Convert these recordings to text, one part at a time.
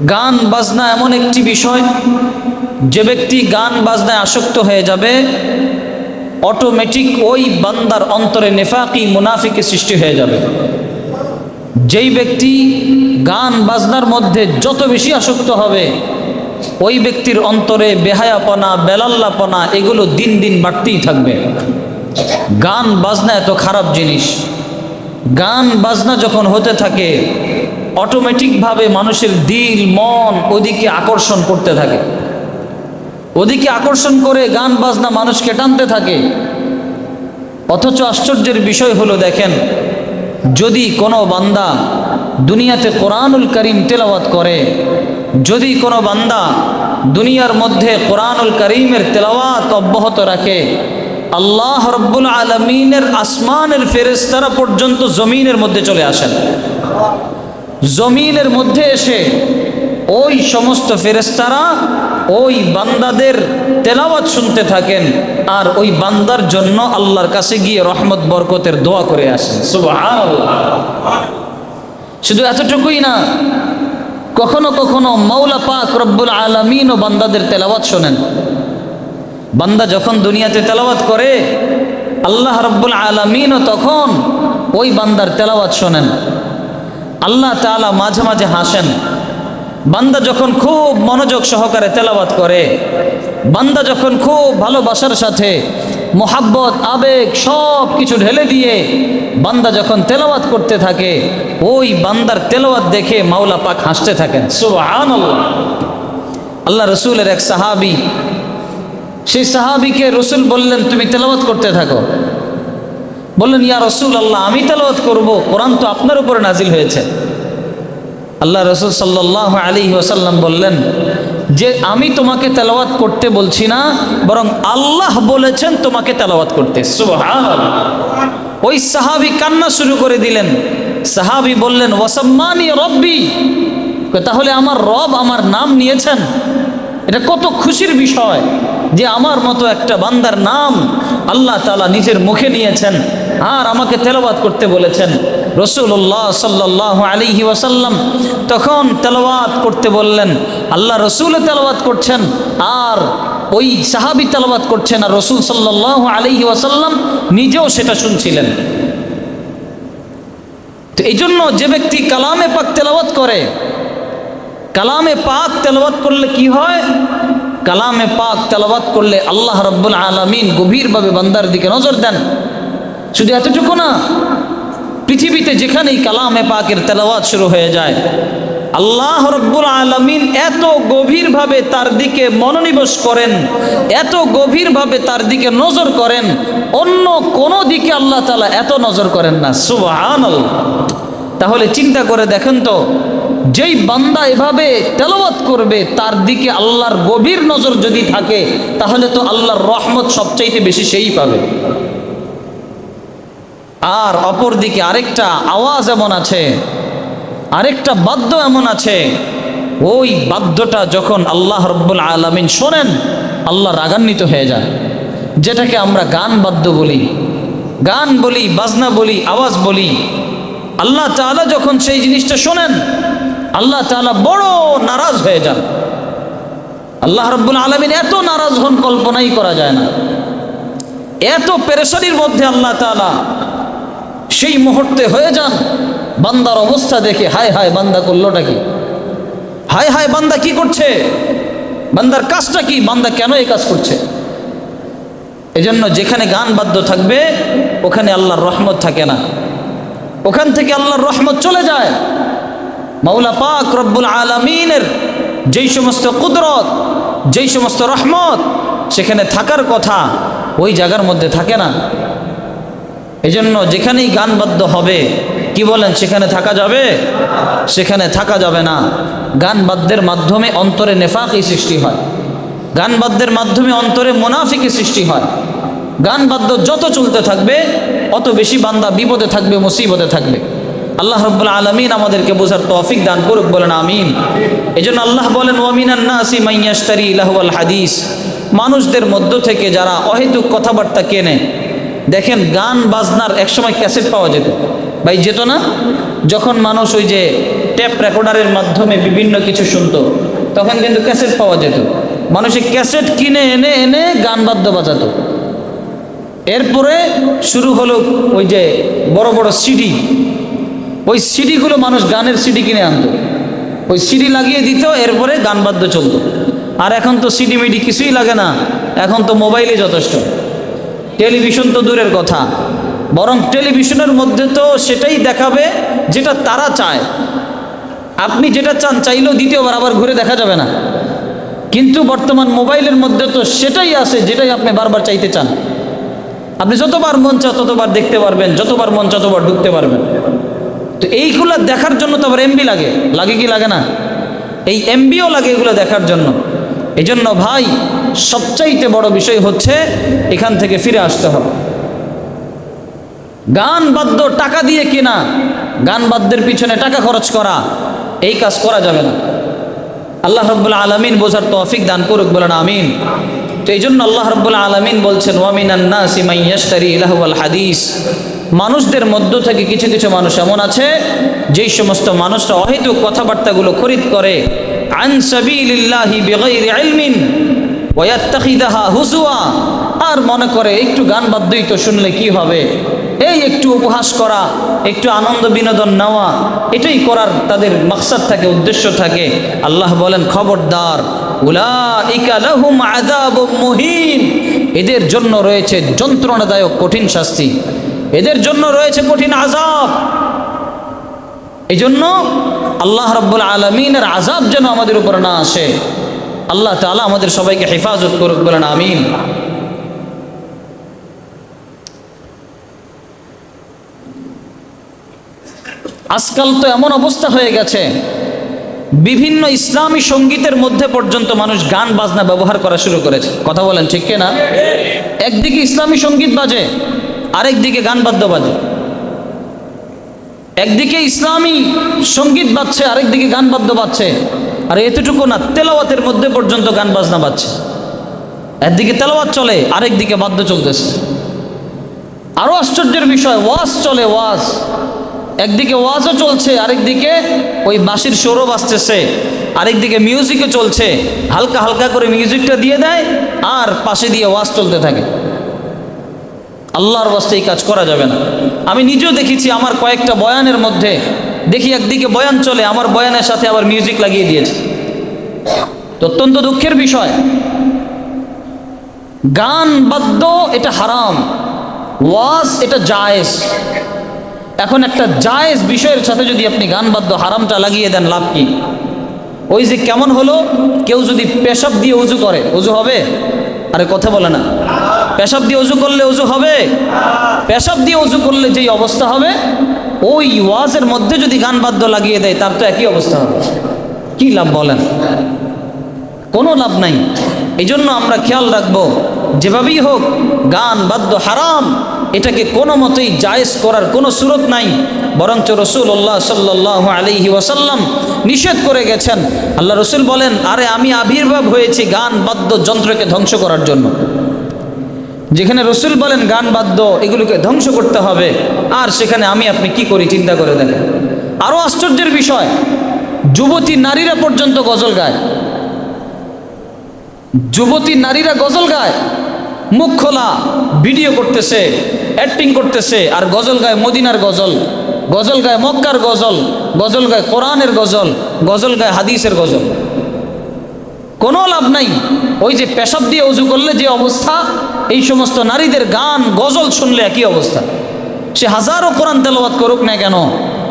গান বাজনা এমন একটি বিষয়, যে ব্যক্তি গান বাজনায় আসক্ত হয়ে যাবে অটোমেটিক ওই বান্দার অন্তরে নেফাকি মুনাফিকের সৃষ্টি হয়ে যাবে। যেই ব্যক্তি গান বাজনার মধ্যে যত বেশি আসক্ত হবে ওই ব্যক্তির অন্তরে বেহায়াপনা, বেলাল্লাপনা এগুলো দিন দিন বাড়তেই থাকবে। গান বাজনা এত খারাপ জিনিস। গান বাজনা যখন হতে থাকে অটোমেটিকভাবে মানুষের দিল মন ওদিকে আকর্ষণ করতে থাকে, ওদিকে আকর্ষণ করে গান বাজনা মানুষকে টানতে থাকে। অথচ আশ্চর্যের বিষয় হলো, দেখেন, যদি কোনো বান্দা দুনিয়াতে কোরআনুল কারীম তেলাওয়াত করে, যদি কোনো বান্দা দুনিয়ার মধ্যে কোরআনুল কারীমের তেলাওয়াত অব্যাহত রাখে, আল্লাহ রাব্বুল আলামিনের আসমানের ফেরেশতারা পর্যন্ত জমিনের মধ্যে চলে আসেন। জমিনের মধ্যে এসে ওই সমস্ত ফেরেশতারা ওই বান্দাদের তেলাওয়াত শুনতে থাকেন, আর ওই বান্দার জন্য আল্লাহর কাছে গিয়ে রহমত বরকতের দোয়া করে আসেন। সুবহানাল্লাহ। শুধু এতটুকুই না, কখনো কখনো মাওলা পাক রব্বুল আলামিনও বান্দাদের তেলাওয়াত শোনেন। বান্দা যখন দুনিয়াতে তেলাওয়াত করে আল্লাহ রব্বুল আলামিনও তখন ওই বান্দার তেলাওয়াত শোনেন। আল্লাহ তাআলা মাঝে মাঝে হাসেন। বান্দা যখন খুব মনোযোগ সহকারে তেলাওয়াত করে, বান্দা যখন খুব ভালোবাসার সাথে মোহাব্বত আবেগ সব কিছু ঢেলে দিয়ে বান্দা যখন তেলাওয়াত করতে থাকে, ওই বান্দার তেলাওয়াত দেখে মাওলা পাক হাসতে থাকেন। সুবহানাল্লাহ। আল্লাহ রসুলের এক সাহাবী, সেই সাহাবীকে রসুল বললেন, তুমি তেলাওয়াত করতে থাকো। বললেন, ইয়া রসুল আল্লাহ, আমি তেলাওয়াত করব, কোরআন তো আপনার উপরে নাজিল হয়েছে। আল্লাহ রসুল সাল্লাল্লাহু আলাইহি ওয়াসাল্লাম বললেন যে আমি তোমাকে তেলাওয়াত করতে বলছি না, বরং আল্লাহ বলেছেন তোমাকে তেলাওয়াত করতে। সুবহানাল্লাহ। ওই সাহাবী কান্না শুরু করে দিলেন। সাহাবী বললেন, ওয়াসাম্মানি রব্বি, তাহলে আমার রব আমার নাম নিয়েছেন। এটা কত খুশির বিষয় যে আমার মতো একটা বান্দার নাম আল্লাহ তাআলা নিজের মুখে নিয়েছেন আর আমাকে তেলাওয়াত করতে বলেছেন। রাসূলুল্লাহ সাল্লাল্লাহু আলাইহি ওয়াসাল্লাম তখন তেলাওয়াত করতে বললেন। আল্লাহ রসুল তেলাওয়াত করছেন আর ওই সাহাবী তেলাওয়াত করছেন, আর রসুল সাল্লাল্লাহু আলাইহি ওয়াসাল্লাম নিজেও সেটা শুনছিলেন। তো এই জন্য যে ব্যক্তি কালামে পাক তেলাওয়াত করে, কালামে পাক তেলাওয়াত করলে কি হয়? কালামে পাক তেলাওয়াত করলে আল্লাহ রাব্বুল আলামিন গভীরভাবে বান্দার দিকে নজর দেন। শুধু এতটুকু না, পৃথিবীতে যেখানেই কালামে পাকের তেলাওয়াত শুরু হয়ে যায় আল্লাহ রাব্বুল আলামিন এত গভীরভাবে তার দিকে মনোনিবেশ করেন, এত গভীরভাবে তার দিকে নজর করেন, অন্য কোনো দিকে আল্লাহ তাআলা এত নজর করেন না। সুবহানাল্লাহ। তাহলে চিন্তা করে দেখেন তো, যেই বান্দা এভাবে তেলাওয়াত করবে তার দিকে আল্লাহর গভীর নজর যদি থাকে, তাহলে তো আল্লাহর রহমত সবচাইতে বেশি সেই পাবে। আর অপর দিকে আরেকটা আওয়াজ এমন আছে, আরেকটা বাদ্য এমন আছে, ওই বাদ্যটা যখন আল্লাহ রাব্বুল আলামিন শোনেন আল্লাহ রাগান্বিত হয়ে যায়। যেটাকে আমরা গান বাদ্য বলি, গান বলি, বাজনা বলি, আওয়াজ বলি, আল্লাহ তাআলা যখন সেই জিনিসটা শোনেন আল্লাহ তাআলা বড় নারাজ হয়ে যান। আল্লাহ রাব্বুল আলামিন এত নারাজ হন কল্পনাই করা যায় না। এত পেরেশানির মধ্যে আল্লাহ তাআলা সেই মুহূর্তে হয়ে যান। বান্দার অবস্থা দেখে হায় হায় বান্দা করলোটা কি, হায় হায় বান্দা কি করছে, বান্দার কাজটা কি, বান্দা কেন এই কাজ করছে। এজন্য যেখানে গান বাদ্য থাকবে ওখানে আল্লাহর রহমত থাকে না, ওখান থেকে আল্লাহর রহমত চলে যায়। মাওলা পাক রব্বুল আলামিনের যেই সমস্ত কুদরত, যেই সমস্ত রহমত সেখানে থাকার কথা ওই জায়গার মধ্যে থাকে না। এজন্য যেখানেই গান বাদ্য হবে, কি বলেন, সেখানে থাকা যাবে? সেখানে থাকা যাবে না। গান বাদ্যের মাধ্যমে অন্তরে নেফাকি সৃষ্টি হয়, গান বাদ্যের মাধ্যমে অন্তরে মুনাফিকি সৃষ্টি হয়। গান বাদ্য যত চলতে থাকবে অত বেশি বান্দা বিপদে থাকবে, মুসিবতে থাকবে। আল্লাহ রাব্বুল আলামিন আমাদেরকে বোঝার তৌফিক দান করুক, বলেন আমিন। এজন্য আল্লাহ বলেন, ওয়া মিনান নাসি মান ইয়াশতারি লাহওয়াল হাদিস, মানুষদের মধ্য থেকে যারা অহেতুক কথাবার্তা কেনে। দেখেন, গান বাজনার একসময় ক্যাসেট পাওয়া যেত, ভাই যেত না? যখন মানুষ ওই যে ট্যাপ রেকর্ডারের মাধ্যমে বিভিন্ন কিছু শুনতো, তখন কিন্তু ক্যাসেট পাওয়া যেত। মানুষে ক্যাসেট কিনে এনে এনে গান বাদ্য বাজাতো। এরপরে শুরু হলো ওই যে বড় বড় সিডি, ওই সিডিগুলো মানুষ গানের সিডি কিনে আনতো, ওই সিডি লাগিয়ে দিত, এরপরে গান বাদ্য চলতো। আর এখন তো সিডি মিডি কিছুই লাগে না, এখন তো মোবাইলে যথেষ্ট। টেলিভিশন তো দূরের কথা, বরং টেলিভিশনের মধ্যে তো সেটাই দেখাবে যেটা তারা চায়। আপনি যেটা চান চাইলেও দ্বিতীয়বার আবার ঘুরে দেখা যাবে না, কিন্তু বর্তমান মোবাইলের মধ্যে তো সেটাই আছে যেটাই আপনি বারবার চাইতে চান। আপনি যতবার মন চায় ততবার দেখতে পারবেন, যতবার মন চায় ততবার ঢুকতে পারবেন। তো এইগুলো দেখার জন্য তো আবার এমবি লাগে, লাগে কি লাগে না? এই এমবিও লাগে এগুলো দেখার জন্য। এই জন্য ভাই সবচাইতে বড় বিষয় হচ্ছে এখান থেকে ফিরে আসতে হবে। গান বাদ্য টাকা দিয়ে কিনা, গান বাদ্যের পিছনে টাকা খরচ করা, এই কাজ করা যাবে না। আল্লাহ রাব্বুল আলামিন বোঝার তৌফিক দান করুক, বলেন আমিন। তো এই জন্য আল্লাহ রাব্বুল আলামিন বলছেন, ওয়া মিনান নাসি মান ইয়াশতারি লাহওয়াল হাদিস, মানুষদের মধ্য থেকে কিছু কিছু মানুষ এমন আছে যেই সমস্ত মানুষরা অহেতুক কথাবার্তাগুলো খরিদ করে, আন সাবিলিল্লাহি বিগাইরি ইলমিন ওয়া ইয়াত্তাখিযাহা হুজুয়া, আর মনে করে একটু গান বাদ্যই তো শুনলে কি হবে, এই একটু উপহাস করা, একটু আনন্দ বিনোদন নেওয়া, এটাই করার তাদের মাকসাদ থাকে, উদ্দেশ্য থাকে। আল্লাহ বলেন খবরদার, উলাইকা লাহুম আযাবুম মুহিন, এদের জন্য রয়েছে যন্ত্রণাদায়ক কঠিন শাস্তি, এদের জন্য রয়েছে কঠিন আযাব। এই জন্য আল্লাহ রাব্বুল আলামিনের আযাব যেন আমাদের উপর না আসে। আল্লাহ তাআলা আমাদের সবাইকে হেফাজত করুক, বলেন আমিন। আজকাল তো এমন অবস্থা হয়ে গেছে, বিভিন্ন ইসলামী সঙ্গীতের মধ্যে পর্যন্ত মানুষ গান বাজনা ব্যবহার করা শুরু করেছে। কথা বলেন ঠিক কিনা? একদিকে ইসলামী সঙ্গীত বাজে, আরেকদিকে গান বাদ্য বাজে। একদিকে ইসলামী সঙ্গীত বাজছে, আরেকদিকে গান বাদ্য বাজছে। আর এতটুকু না, তেলাওয়াতের মধ্যে পর্যন্ত গান বাজনা বাজছে। একদিকে তেলাওয়াত চলে, আরেকদিকে বাদ্য চলতেছে। আরো আশ্চর্যের বিষয়, ওয়াজ চলে, ওয়াজ, একদিকে ওয়াজও চলছে, আরেকদিকে ওই বাঁশির সুরও বাজতেছে, আরেকদিকে মিউজিকও চলছে। হালকা হালকা করে মিউজিকটা দিয়ে দেয় আর পাশে দিয়ে ওয়াজ চলতে থাকে। আল্লাহর ওয়াস্তে এই কাজ করা যাবে না। আমি নিজেও দেখেছি, আমার কয়েকটা বয়ানের মধ্যে দেখি একদিকে বয়ান চলে, আমার বয়ানের সাথে আবার মিউজিক লাগিয়ে দিয়েছে। তো অত্যন্ত দুঃখের বিষয়। গান বাদ্য এটা হারাম, ওয়াজ এটা জায়েজ। এখন একটা জায়েজ বিষয়ের সাথে যদি আপনি গান বাদ্য হারামটা লাগিয়ে দেন, লাভ কি? ওই যে কেমন হলো, কেউ যদি পেশাব দিয়ে উজু করে, উজু হবে? আরে কথা বলে না। পেশাব দিয়ে উজু করলে উজু হবে? পেশাব দিয়ে উজু করলে যেই অবস্থা হবে, ওই ওয়াজের মধ্যে যদি গান বাদ্য লাগিয়ে দেয় তার তো একই অবস্থা হবে। কি লাভ বলেন? কোনো লাভ নাই। এই জন্য আমরা খেয়াল রাখবো, যেভাবেই হোক গান বাদ্য হারাম, এটাকে কোনো মতেই জায়েজ করার কোনো সুরত নাই। বরঞ্চ রাসূলুল্লাহ সাল্লাল্লাহু আলাইহি ওয়াসাল্লাম নিষেধ করে গেছেন। আল্লাহ রসুল বলেন, আরে আমি আবির্ভাব হয়েছি গান বাদ্য যন্ত্রকে ধ্বংস করার জন্য। যেখানে রসুল বলেন গান বাদ্য এগুলোকে ধ্বংস করতে হবে, আর সেখানে আমি আপনি কি করি চিন্তা করে দেখেন। আরো আশ্চর্যের বিষয়, যুবতী নারীরা পর্যন্ত গজল গায়। যুবতী নারীরা গজল গায়, মুখ খোলা, ভিডিও করতেছে, অ্যাক্টিং করতেছে, আর গজল গায় মদিনার গজল, গজল গায় মক্কার গজল, গজল গায় কোরআনের গজল, গজল গায় হাদিসের গজল। কোনো লাভ নাই। ওই যে পেশাব দিয়ে উজু করলে যে অবস্থা, এই সমস্ত নারীদের গান গজল শুনলে একই অবস্থা। সে হাজারো কোরআন তেলাওয়াত করুক না কেন,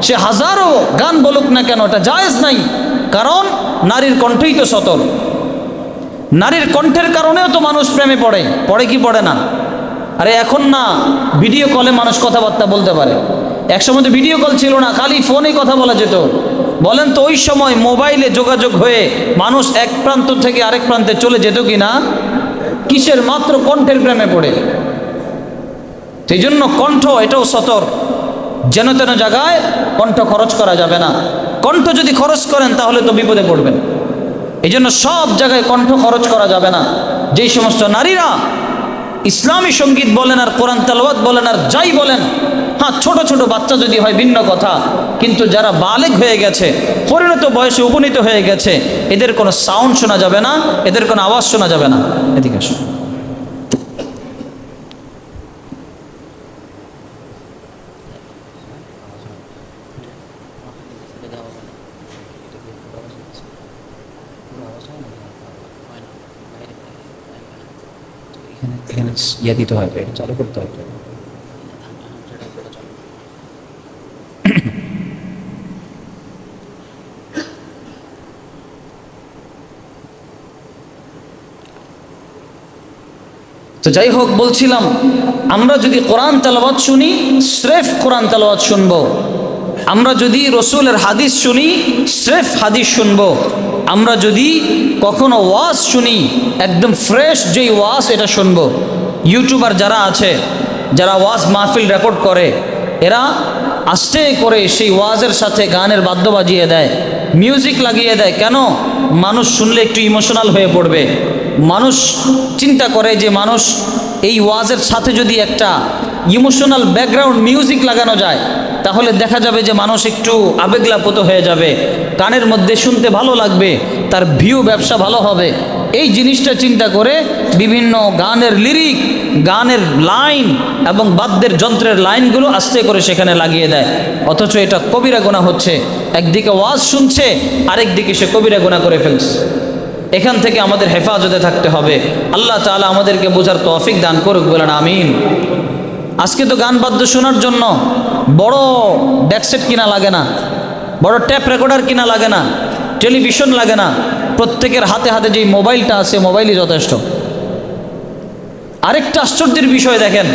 সে হাজারো গান বলুক না কেন, এটা জায়েজ নাই। কারণ নারীর কণ্ঠই তো সতর। নারীর কণ্ঠের কারণেও তো মানুষ প্রেমে পড়ে, পড়ে কি পড়ে না? আরে এখন না ভিডিও কলে মানুষ কথাবার্তা বলতে পারে, একসময় তো ভিডিও কল ছিল না, খালি ফোনে কথা বলা যেত। বলেন তো ওই সময় মোবাইলে যোগাযোগ হয়ে মানুষ এক প্রান্ত থেকে আরেক প্রান্তে চলে যেত কি না? কিসের? মাত্র কণ্ঠের প্রেমে পড়ে। সেই জন্য কণ্ঠ এটাও সতর, যেন তেন জায়গায় কণ্ঠ খরচ করা যাবে না। কণ্ঠ যদি খরচ করেন তাহলে তো বিপদে পড়বেন। এই জন্য সব জায়গায় কণ্ঠ খরচ করা যাবে না। যেই সমস্ত নারীরা ইসলামী সঙ্গীত বলেন আর কোরআন তেলাওয়াত বলেন আর যাই বলেন, হ্যাঁ, ছোট ছোট বাচ্চা যদি হয় ভিন্ন কথা, কিন্তু যারা বালেগ হয়ে গেছে, পরিণত বয়সে উপনীত হয়ে গেছে, এদের কোনো সাউন্ড শোনা যাবে না, এদের কোনো আওয়াজ শোনা যাবে না। এদিকে আসুন। এখানে ইয়ে দিতে হয়, চালু করতে হয়। তো যাই হোক, বলছিলাম আমরা যদি কোরআন তেলাওয়াত শুনি, স্রেফ কোরআন তেলাওয়াত শুনবো। আমরা যদি রসুলের হাদিস শুনি, স্রেফ হাদিস শুনবো। আমরা যদি কখনো ওয়াজ শুনি, একদম ফ্রেশ যেই ওয়াজ, এটা শুনবো। ইউটিউবার যারা আছে, যারা ওয়াজ মাহফিল রেকর্ড করে, এরা আস্তে করে সেই ওয়াজের সাথে গানের বাদ্য বাজিয়ে দেয়, মিউজিক লাগিয়ে দেয়। কেন? মানুষ শুনলে একটু ইমোশনাল হয়ে পড়বে। মানুষ চিন্তা করে যে মানুষ এই ওয়াজের সাথে যদি একটা ইমোশনাল ব্যাকগ্রাউন্ড মিউজিক লাগানো যায়, তাহলে দেখা যাবে যে মানুষ একটু আবেগলাপ্ত হয়ে যাবে, কানের মধ্যে শুনতে ভালো লাগবে, তার ভিউ ব্যবসা ভালো হবে। এই জিনিসটা চিন্তা করে বিভিন্ন গানের লিরিক, গানের লাইন এবং বাদ্যের যন্ত্রের লাইনগুলো আস্তে করে সেখানে লাগিয়ে দেয়। অথচ এটা কবিরা গুনাহ হচ্ছে। একদিকে ওয়াজ শুনছে, আরেকদিকে সে কবিরা গুনাহ করে ফেলছে। এখান থেকে আমাদের হেফাজতে থাকতে হবে। আল্লাহ তাআলা আমাদেরকে বোঝার তৌফিক দান করুক, বলেন আমিন। আজকে তো গান বাদ্য শোনার জন্য বড় ডেকসেট কিনা লাগে না, বড় ট্যাপ রেকর্ডার কিনা লাগে না, টেলিভিশন লাগে না। প্রত্যেকের হাতে হাতে যেই মোবাইলটা আছে, মোবাইলই যথেষ্ট। আরেকটা আশ্চর্যের বিষয় দেখেন,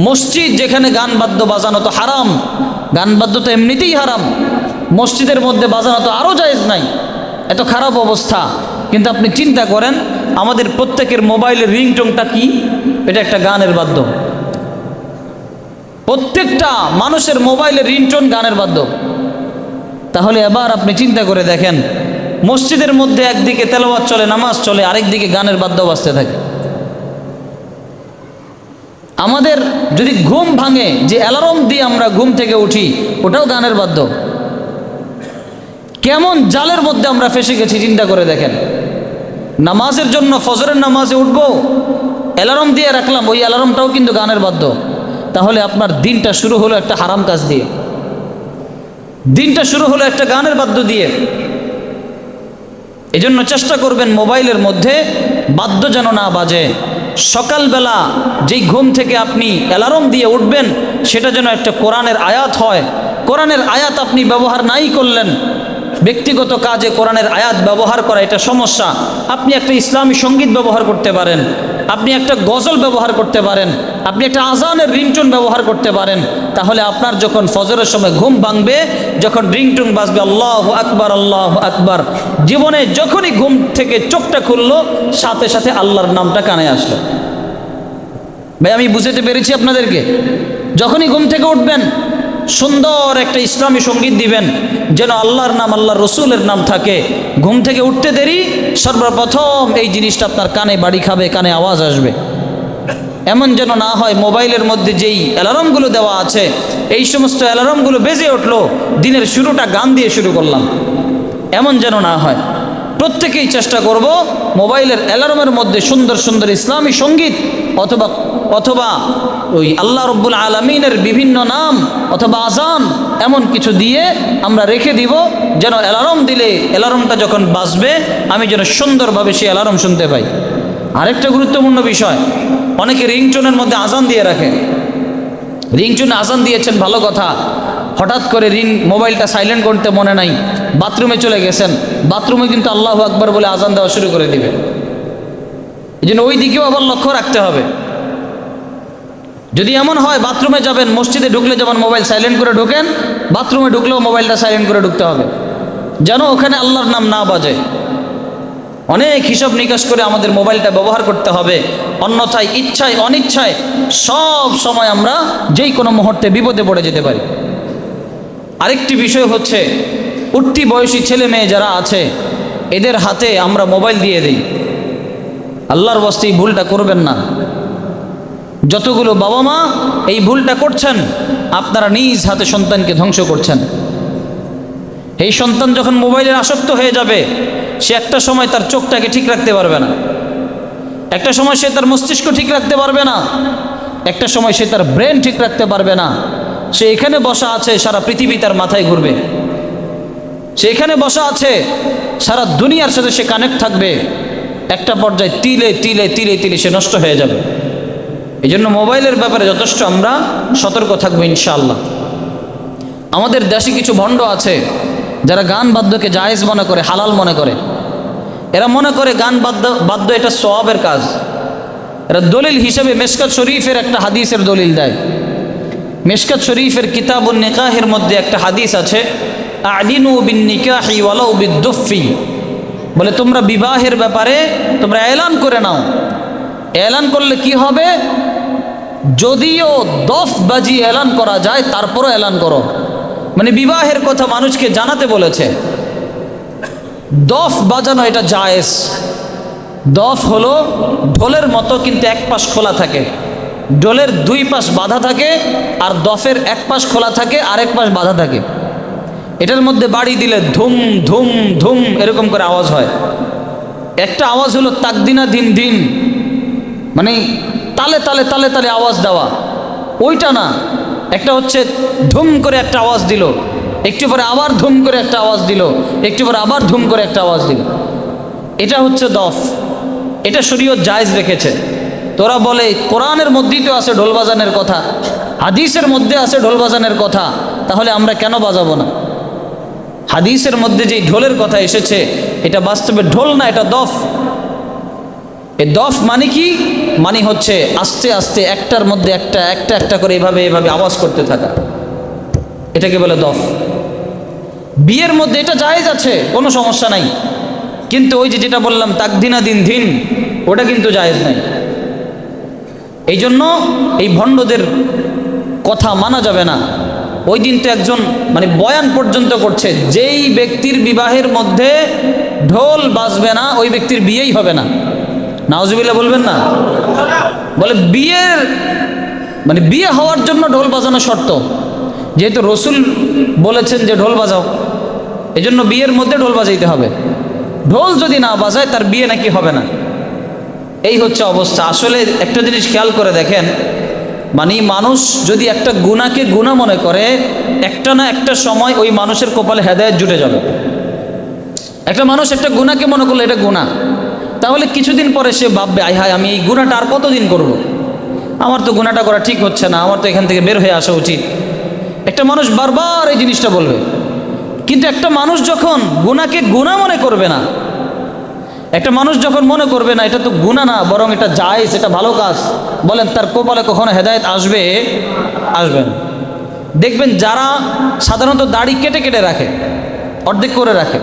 মসজিদ যেখানে গান বাদ্য বাজানো তো হারাম, গান বাদ্য তো এমনিতেই হারাম, মসজিদের মধ্যে বাজানো তো আরও জায়েজ নাই। এত খারাপ অবস্থা। কিন্তু আপনি চিন্তা করেন, আমাদের প্রত্যেকের মোবাইলের রিংটোনটা কি? এটা একটা গানের বাদ্য। প্রত্যেকটা মানুষের মোবাইলের রিংটোন গানের বাদ্য। তাহলে এবার আপনি চিন্তা করে দেখেন, মসজিদের মধ্যে একদিকে তেলাওয়াত চলে, নামাজ চলে, আরেকদিকে গানের বাদ্য বাজতে থাকে। আমাদের যদি ঘুম ভাঙে, যে অ্যালার্ম দিয়ে আমরা ঘুম থেকে উঠি, ওটাও গানের বাদ্য। কেমন জালের মধ্যে আমরা ফেসে গেছি চিন্তা করে দেখেন। নামাজের জন্য ফজরের নামাজে উঠবো, অ্যালার্ম দিয়ে রাখলাম, ওই অ্যালার্মটাও কিন্তু গানের বাদ্য। তাহলে আপনার দিনটা শুরু হলো একটা হারাম কাজ দিয়ে, দিনটা শুরু হলো একটা গানের বাদ্য দিয়ে। এজন্য চেষ্টা করবেন মোবাইলের মধ্যে বাদ্য যেন না বাজে। সকালবেলা যেই ঘুম থেকে আপনি অ্যালার্ম দিয়ে উঠবেন, সেটা যেন একটা কোরআনের আয়াত হয়। কোরআনের আয়াত আপনি ব্যবহার নাই করলেন, ব্যক্তিগত কাজে কোরআনের আয়াত ব্যবহার করা এটা সমস্যা। আপনি একটা ইসলামী সঙ্গীত ব্যবহার করতে পারেন, আপনি একটা গজল ব্যবহার করতে পারেন, আপনি একটা আজানের রিংটোন ব্যবহার করতে পারেন। তাহলে আপনার যখন ফজরের সময় ঘুম ভাঙবে, যখন রিংটোন বাজবে আল্লাহু আকবার আল্লাহু আকবার, জীবনে যখনই ঘুম থেকে চোখটা খুললো, সাথে সাথে আল্লাহর নামটা কানে আসলো। ভাই, আমি বুঝাতে পেরেছি আপনাদেরকে? যখনই ঘুম থেকে উঠবেন, সুন্দর একটা ইসলামী সঙ্গীত দিবেন, যেন আল্লাহর নাম, আল্লাহর রসুলের নাম থাকে। ঘুম থেকে উঠতে দেরি, সর্বপ্রথম এই জিনিসটা আপনার কানে বাড়ি খাবে, কানে আওয়াজ আসবে। এমন যেন না হয় মোবাইলের মধ্যে যেই অ্যালার্মগুলো দেওয়া আছে, এই সমস্ত অ্যালার্মগুলো বেজে উঠলো, দিনের শুরুটা গান দিয়ে শুরু করলাম, এমন যেন না হয়। প্রত্যেকেই চেষ্টা করব মোবাইলের অ্যালার্মের মধ্যে সুন্দর সুন্দর ইসলামী সঙ্গীত অথবা ওই আল্লাহ রব্বুল আলমিনের বিভিন্ন নাম অথবা আজান এমন কিছু দিয়ে আমরা রেখে দিব, যেন অ্যালার্ম দিলে অ্যালার্মটা যখন বাজবে, আমি যেন সুন্দরভাবে সেই অ্যালার্ম শুনতে পাই। আরেকটা গুরুত্বপূর্ণ বিষয়, অনেকে রিংটোনের মধ্যে আজান দিয়ে রাখে। রিংটোনে আজান দিয়েছেন, ভালো কথা। হঠাৎ করে মোবাইলটা সাইলেন্ট করতে মনে নাই, বাথরুমে চলে গেছেন, বাথরুমে কিন্তু আল্লাহু আকবার বলে আজান দেওয়া শুরু করে দিবে। এই জন্য ওই দিকেও আবার লক্ষ্য রাখতে হবে। যদি এমন হয় বাথরুমে যাবেন, মসজিদে ঢুকলে যেমন মোবাইল সাইলেন্ট করে ঢোকেন, বাথরুমে ঢুকলেও মোবাইলটা সাইলেন্ট করে ঢুকতে হবে, যেন ওখানে আল্লাহর নাম না বাজে। অনেক হিসাব নিকাশ করে আমাদের মোবাইলটা ব্যবহার করতে হবে, অন্যথায় ইচ্ছায় অনিচ্ছায় সব সময় আমরা যেই কোনো মুহূর্তে বিপদে পড়ে যেতে পারি। আরেকটি বিষয় হচ্ছে, উঠতি বয়সী ছেলে মেয়ে যারা আছে, এদের হাতে আমরা মোবাইল দিয়ে দিই। আল্লাহর ওয়াস্তে ভুলটা করবেন না। যতগুলো বাবা মা এই ভুলটা করছেন, আপনারা নিজ হাতে সন্তানকে ধ্বংস করছেন। এই সন্তান যখন মোবাইলের আসক্ত হয়ে যাবে, সে একটা সময় তার চোখটাকে ঠিক রাখতে পারবে না, একটা সময় সে তার মস্তিষ্ক ঠিক রাখতে পারবে না, একটা সময় সে তার ব্রেন ঠিক রাখতে পারবে না। সে এখানে বসা আছে, সারা পৃথিবী তার মাথায় ঘুরবে। সে এখানে বসা আছে, সারা দুনিয়ার সাথে সে কানেক্ট থাকবে। একটা পর্যায়ে তিলে তিলে তিলে তিলে সে নষ্ট হয়ে যাবে। এই জন্য মোবাইলের ব্যাপারে যথেষ্ট আমরা সতর্ক থাকবো ইনশাআল্লাহ। আমাদের দেশে কিছু ভণ্ড আছে যারা গান বাদ্যকে জায়েজ মনে করে, হালাল মনে করে। এরা মনে করে গান বাদ্য এটা সওয়াবের কাজ। এরা দলিল হিসেবে মেশকাত শরীফের একটা হাদিসের দলিল দেয়। মেশকাত শরীফের কিতাবুন নিকাহের মধ্যে একটা হাদিস আছে, আ'লিনু বিন নিকাহি ওয়ালাউ বিদ্দুফি, বলে তোমরা বিবাহের ব্যাপারে তোমরা এলান করে নাও। এলান করলে কি হবে? যদিও দফ বাজিয়ে এলান করা যায়, তারপরও এলান করো। মানে বিবাহের কথা মানুষকে জানাতে বলেছে। দফ বাজানো এটা জায়েজ। দফ হলো ঢোলের মতো, কিন্তু এক পাশ খোলা থাকে। ঢোলের দুই পাশ বাঁধা থাকে, আর দফের এক পাশ খোলা থাকে, আরেক পাশ বাঁধা থাকে। এটার মধ্যে বাড়ি দিলে ধুম ধুম ধুম এরকম করে আওয়াজ হয়। একটা আওয়াজ হলো তাকদিনা দিন দিন, মানে তালে তালে তালে তালে আওয়াজ দেওয়া, ওইটা না। একটা হচ্ছে ধুম করে একটা আওয়াজ দিল, একটু পরে আবার ধুম করে একটা আওয়াজ দিল, একটু পরে আবার ধুম করে একটা আওয়াজ দিল। এটা হচ্ছে দফ। এটা শরীয়ত জায়েজ রেখেছে। তোরা বলে কোরআনের মধ্যেই তো আছে ঢোল বাজানের কথা, হাদিসের মধ্যে আছে ঢোল বাজানের কথা, তাহলে আমরা কেন বাজাবো না? হাদিসের মধ্যে যেই ঢোলের কথা এসেছে, এটা বাস্তবে ঢোল না, এটা দফ। এই দফ মানে কি? মানে হচ্ছে আস্তে আস্তে একটার মধ্যে একটা একটা একটা করে এভাবে এভাবে আওয়াজ করতে থাকা, এটাকে বলে দফ। বিয়ের মধ্যে এটা জায়েজ আছে, কোনো সমস্যা নাই। কিন্তু ওই যে যেটা বললাম তাকদিনা দিন দিন, ওটা কিন্তু জায়েজ নাই। এই জন্য এই ভণ্ডদের কথা মানা যাবে না। ওই দিন তো একজন মানে বয়ান পর্যন্ত করছে, যেই ব্যক্তির বিবাহের মধ্যে ঢোল বাজবে না ওই ব্যক্তির বিয়েই হবে না। নাউজুবিল্লাহ বলবেন না? বলে বিয়ের মানে বিয়ে হওয়ার জন্য ঢোল বাজানো শর্ত, যেহেতু রসুল বলেছেন যে ঢোল বাজাও, এই জন্য বিয়ের মধ্যে ঢোল বাজাইতে হবে। ঢোল যদি না বাজায় তার বিয়ে নাকি হবে না। এই হচ্ছে অবস্থা। আসলে একটা জিনিস খেয়াল করে দেখেন, মানে মানুষ যদি একটা গুনাহকে গুনাহ মনে করে, একটা না একটা সময় ওই মানুষের কপালে হেদায়েত জুটে যাবে। একটা মানুষ একটা গুনাহকে মনে করলে এটা গুনাহ, তাহলে কিছুদিন পরে সে ভাববে, আয় হায় আমি এই গুনাহটা আর কতদিন করব, আমার তো গুনাহটা করা ঠিক হচ্ছে না, আমার তো এখান থেকে বের হয়ে আসা উচিত। একটা মানুষ বারবার এই জিনিসটা বলবে। কিন্তু একটা মানুষ যখন গুনাহকে গুনাহ মনে করবে না, একটা মানুষ যখন মনে করবে না এটা তো গুনাহ না, বরং এটা জায়েজ, এটা ভালো কাজ, বলেন তার কপালে কখনো হেদায়েত আসবে? আসবে না। দেখবেন যারা সাধারণত দাড়ি কেটে কেটে রাখে, অর্ধেক করে রাখে,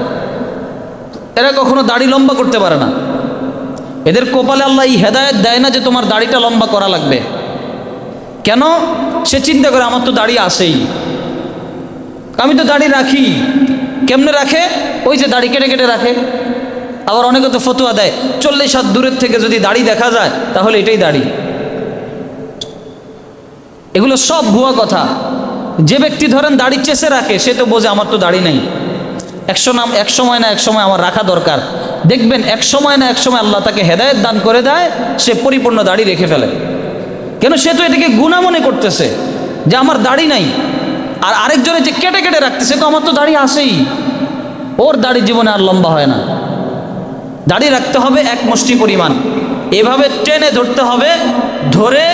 এরা কখনো দাড়ি লম্বা করতে পারে না। এদের কপালে আল্লাহ এই হেদায়েত দেয় না যে তোমার দাড়িটা লম্বা করা লাগবে। কেন? সে চিন্তা করে আমার তো দাড়ি আছেই, আমি তো দাড়ি রাখি। কেমনে রাখে? ওই যে দাড়ি কেটে কেটে রাখে। আবার অনেকে তো ফতোয়া দেয় 40 হাত দূরের থেকে যদি দাড়ি দেখা যায় তাহলে এটাই দাড়ি। এগুলো সব ভুয়া কথা। যে ব্যক্তি ধরেন দাড়ি চেষে রাখে, সে তো বোঝে আমার তো দাড়ি নেই, এক সময় না এক সময় আমার রাখা দরকার। দেখবেন এক সময় না এক সময় আল্লাহ তাকে হেদায়েত দান করে দেয়, সে পরিপূর্ণ দাড়ি রেখে ফেলে। কেন? সে তো এটাকে গুনাহ মনে করতেছে যে আমার দাড়ি নাই। আর আরেকজনে যে কেটে কেটে রাখতেছে, তো আমার তো দাড়ি আছেই, ওর দাড়ি জীবনে আর লম্বা হয় না। দাড়ি রাখতে হবে এক মুষ্টি পরিমাণ, এভাবে টেনে ধরতে হবে, ধরে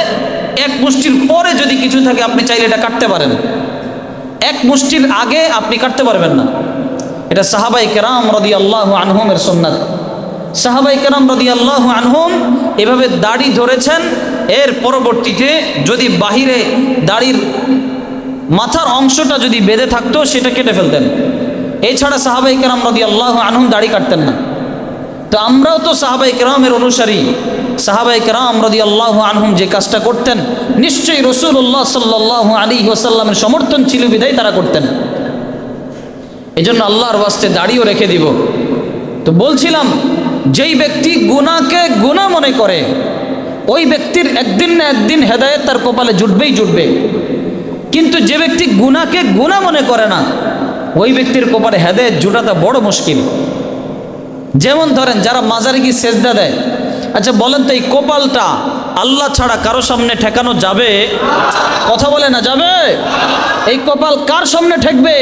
এক মুষ্টির পরে যদি কিছু থাকে আপনি চাইলে এটা কাটতে পারেন, এক মুষ্টির আগে আপনি কাটতে পারবেন না। এটা সাহাবায়ে কেরাম রাদিয়াল্লাহু আনহুমের সুন্নাত। সাহাবায়ে কেরাম রাদিয়াল্লাহু আনহুম এভাবে দাড়ি ধরেছেন, এর পরবর্তীতে যদি বাহিরে দাড়ির মাথার অংশটা যদি বেঁধে থাকতো সেটা কেটে ফেলতেন। এছাড়া সাহাবায়ে কেরাম রাদিয়াল্লাহু আনহুম দাড়ি কাটতেন না। তো আমরাও তো সাহাবায়ে কেরামের অনুসারী। সাহাবায়ে কেরাম রাদিয়াল্লাহু আনহুম যে কাজটা করতেন, নিশ্চয়ই রাসূলুল্লাহ সাল্লাল্লাহু আলাইহি ওয়াসাল্লামের সমর্থন ছিল বিধায় তারা করতেন। এজন্য আল্লাহর ওয়াস্তে দাড়িও রেখে দিব। তো বলছিলাম, যেই ব্যক্তি গুনাহকে গুনাহ মনে করে, ওই ব্যক্তির একদিন না একদিন হেদায়েত তার কপালে জুটবেই জুটবে। কিন্তু যে ব্যক্তি গুনাহকে গুনাহ মনে করে না, ওই ব্যক্তির কপালে হেদায়েত জুটাটা বড় মুশকিল। যেমন ধরেন যারা মাজারে গিয়ে সেজদা দেয়, আচ্ছা বলেন তো এই কপালটা আল্লাহ ছাড়া কারো সামনে ঠেকানো যাবে? কথা বলে না যাবে? এই কপাল কার সামনে ঠেকবে?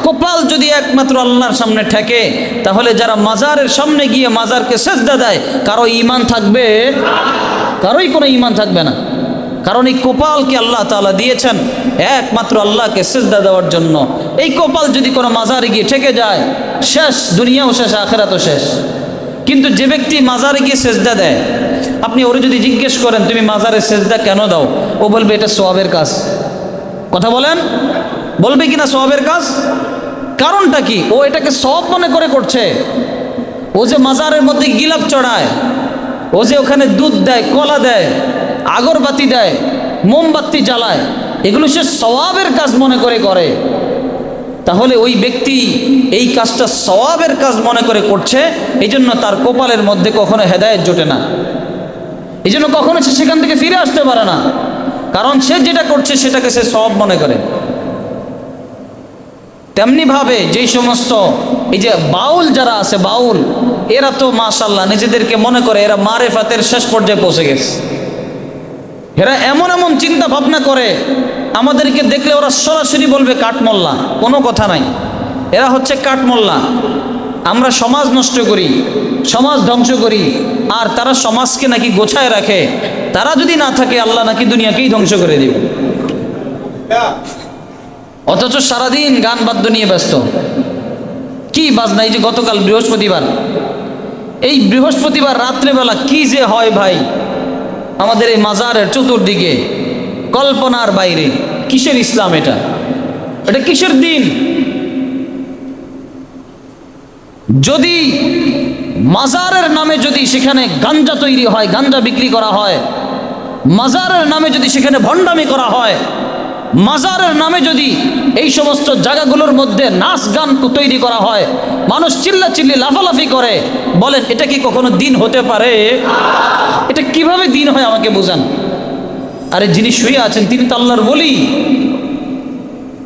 কপাল যদি একমাত্র আল্লাহর সামনে ঠেকে, তাহলে যারা মাজারের সামনে গিয়ে মাজারকে সেজদা দেয়, কারো ঈমান থাকবে? কারোই কোনো ঈমান থাকবে না। কারণ এই কপালকে আল্লাহ তাআলা দিয়েছেন একমাত্র আল্লাহকে সেজদা দেওয়ার জন্য। এই কপাল যদি কোনো মাজারে গিয়ে ঠেকে যায়, শেষ, দুনিয়াও শেষ, আখিরাতও শেষ। কিন্তু যে ব্যক্তি মাজারে গিয়ে সেজদা দেয়, আপনি ওরে যদি জিজ্ঞেস করেন তুমি মাজারে সেজদা কেন দাও, ও বলবে এটা সওয়াবের কাজ। কথা বলেন, বলবে কিনা সওয়াবের কাজ? কারণটা কি? ও এটাকে সওয়াব মনে করে করছে। ও যে মাজারের মধ্যে গিলাপ চড়ায়, ও যে ওখানে দুধ দেয়, কলা দেয়, আগরবাতি দেয়, মোমবাতি জ্বালায়, এগুলো সে সওয়াবের কাজ মনে করে করে। তাহলে ওই ব্যক্তি এই কাজটা সওয়াবের কাজ মনে করে করছে, এই জন্য তার কপালের মধ্যে কখনো হেদায়েত জোটে না। এই জন্য কখনো সে সেখান থেকে ফিরে আসতে পারে না, কারণ সে যেটা করছে সেটাকে সে সওয়াব মনে করে। তেমনিভাবে যেই সমস্ত এই যে বাউল যারা আছে, বাউল, এরা তো মাশাআল্লাহ নিজেদেরকে মনে করে এরা মারেফাতের শেষ পর্যায়ে পৌঁছে গেছে। এরা এমন এমন চিন্তা ভাবনা করে, আমাদেরকে দেখলে ওরা সরাসরি বলবে কাঠমোল্লা, কোনো কথা নাই, এরা হচ্ছে কাঠমোল্লা। আমরা সমাজ নষ্ট করি, সমাজ ধ্বংস করি, আর তারা সমাজকে নাকি গোছায় রাখে। তারা যদি না থাকে আল্লাহ নাকি দুনিয়াকেই ধ্বংস করে দিবে। অথচ সারাদিন গান বাদ্য নিয়ে ব্যস্ত। কি বাজনা! এই যে গতকাল বৃহস্পতিবার, এই বৃহস্পতিবার রাত্রেবেলা কি যে হয় ভাই আমাদের এই মাজারের চতুর্দিকে, কল্পনার বাইরে। কিসের ইসলাম এটা? এটা কিসের দিন? যদি মাজারের নামে যদি সেখানে গাঞ্জা তৈরি হয়, গাঞ্জা বিক্রি করা হয়, মাজারের নামে যদি সেখানে ভণ্ডামি করা হয়, মাজারের নামে যদি এই সমস্ত জায়গাগুলোর মধ্যে নাচ গান তৈরি করা হয়, মানুষ চিল্লাচিল্লি লাফালাফি করে, বলেন এটা কি কখনো দিন হতে পারে? এটা কিভাবে দিন হয় আমাকে বোঝান। আরে যিনি শুয়ে আছেন তিনি তো আল্লাহর ওলি।